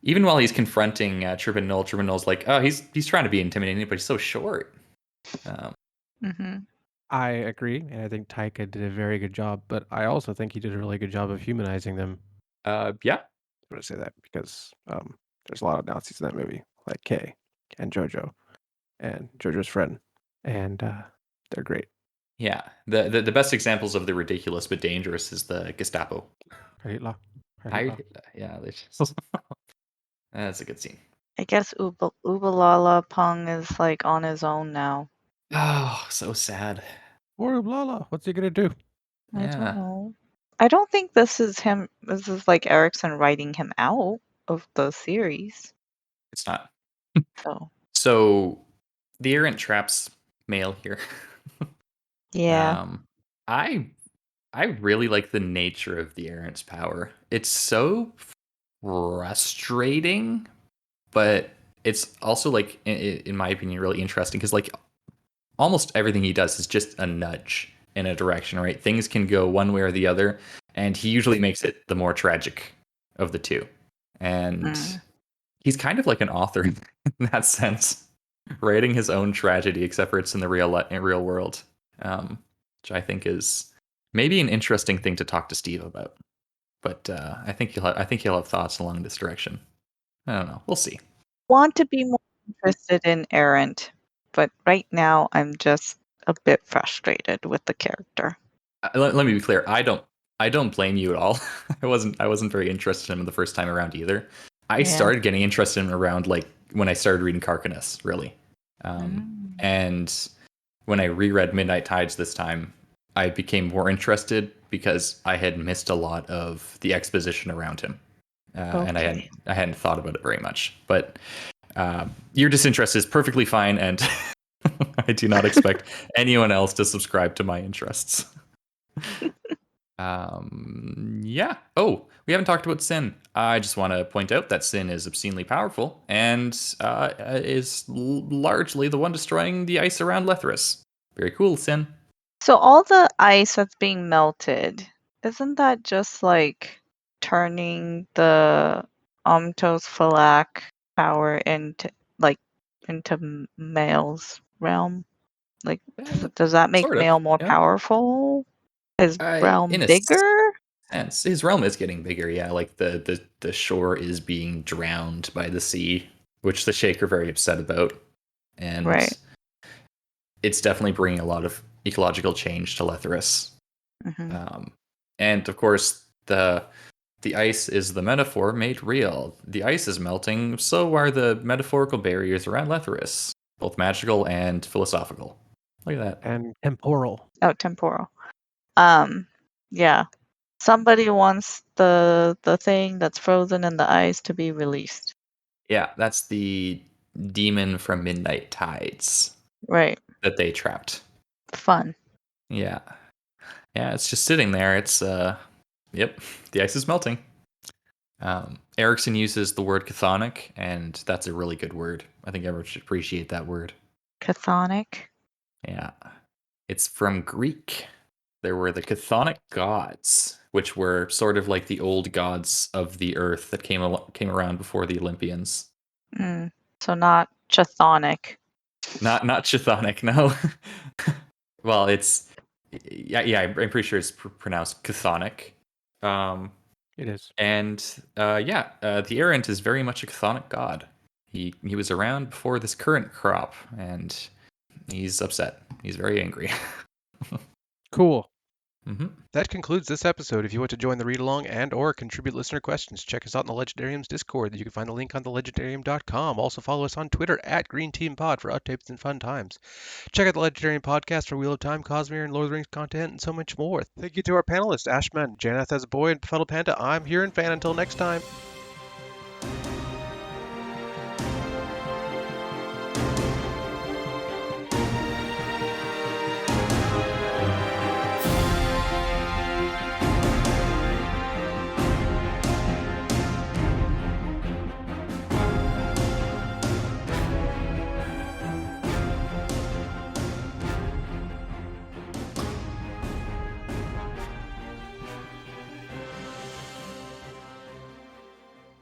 even while he's confronting Tribunal, Noel's like, oh, he's trying to be intimidating, but he's so short. Mm-hmm. I agree, and I think Taika did a very good job, but I also think he did a really good job of humanizing them. Yeah. I'm gonna say that because there's a lot of Nazis in that movie, like Kay and Jojo and Jojo's friend, and they're great. Yeah. The best examples of the ridiculous but dangerous is the Gestapo. Hitler. I yeah, they just, that's a good scene. I guess Ubalala Pung is like on his own now. Oh, so sad. Or Lala, what's he gonna do? I don't Yeah. know. I don't think this is him. This is like Erickson writing him out of the series. It's not. So So the errant traps male here. yeah. I I really like the nature of the errant's power. It's so frustrating, but it's also like, in my opinion, really interesting because like almost everything he does is just a nudge in a direction, right? Things can go one way or the other, and he usually makes it the more tragic of the two. And Mm. he's kind of like an author in that sense, writing his own tragedy, except for it's in the real world, which I think is maybe an interesting thing to talk to Steve about. But I think he'll have thoughts along this direction. I don't know. We'll see. Want to be more interested in Errant, but right now I'm just a bit frustrated with the character. Let me be clear. I don't blame you at all. I wasn't very interested in him the first time around either. I Yeah. started getting interested in him around like when I started reading Carquinus, really. Mm. And when I reread Midnight Tides this time, I became more interested because I had missed a lot of the exposition around him, and Okay. I hadn't thought about it very much. But your disinterest is perfectly fine, and I do not expect anyone else to subscribe to my interests. Yeah. Oh, we haven't talked about Sin. I just want to point out that Sin is obscenely powerful and is largely the one destroying the ice around Lethris. Very cool, Sin. So all the ice that's being melted, isn't that just like turning the Omtos Phalak power into Male's realm? Like, does that make Sort of. Male more Yeah. powerful? His realm In a bigger? sense, his realm is getting bigger. Yeah, like the shore is being drowned by the sea, which the Sheik are very upset about, and Right. it's definitely bringing a lot of ecological change to Lethris. Mhm. And of course, the ice is the metaphor made real. The ice is melting, so are the metaphorical barriers around Letheris, both magical and philosophical. Look at that. And temporal. Oh, temporal. Yeah. Somebody wants the thing that's frozen in the ice to be released. Yeah, that's the demon from Midnight Tides Right. that they trapped. Fun. Yeah. Yeah, it's just sitting there. It's yep, the ice is melting. Erickson uses the word chthonic, and that's a really good word. I think everyone should appreciate that word. Chthonic. Yeah. It's from Greek. There were the chthonic gods, which were sort of like the old gods of the earth that came around before the Olympians. Mm. So not chthonic. Not chthonic, no. Well, it's yeah, I'm pretty sure it's pronounced chthonic. It is. And the Errant is very much a chthonic god. He was around before this current crop, and he's upset. He's very angry. Cool. hmm That concludes this episode. If you want to join the read along and or contribute listener questions, check us out in the Legendarium's Discord. You can find the link on thelegendarium.com. Also follow us on Twitter at Green Team Pod for updates and fun times. Check out the Legendarium podcast for Wheel of Time, Cosmere, and Lord of the Rings content, and so much more. Thank you to our panelists, Ashman, Janeth as a boy, and Befuddled Panda. I'm here and Fan. Until next time.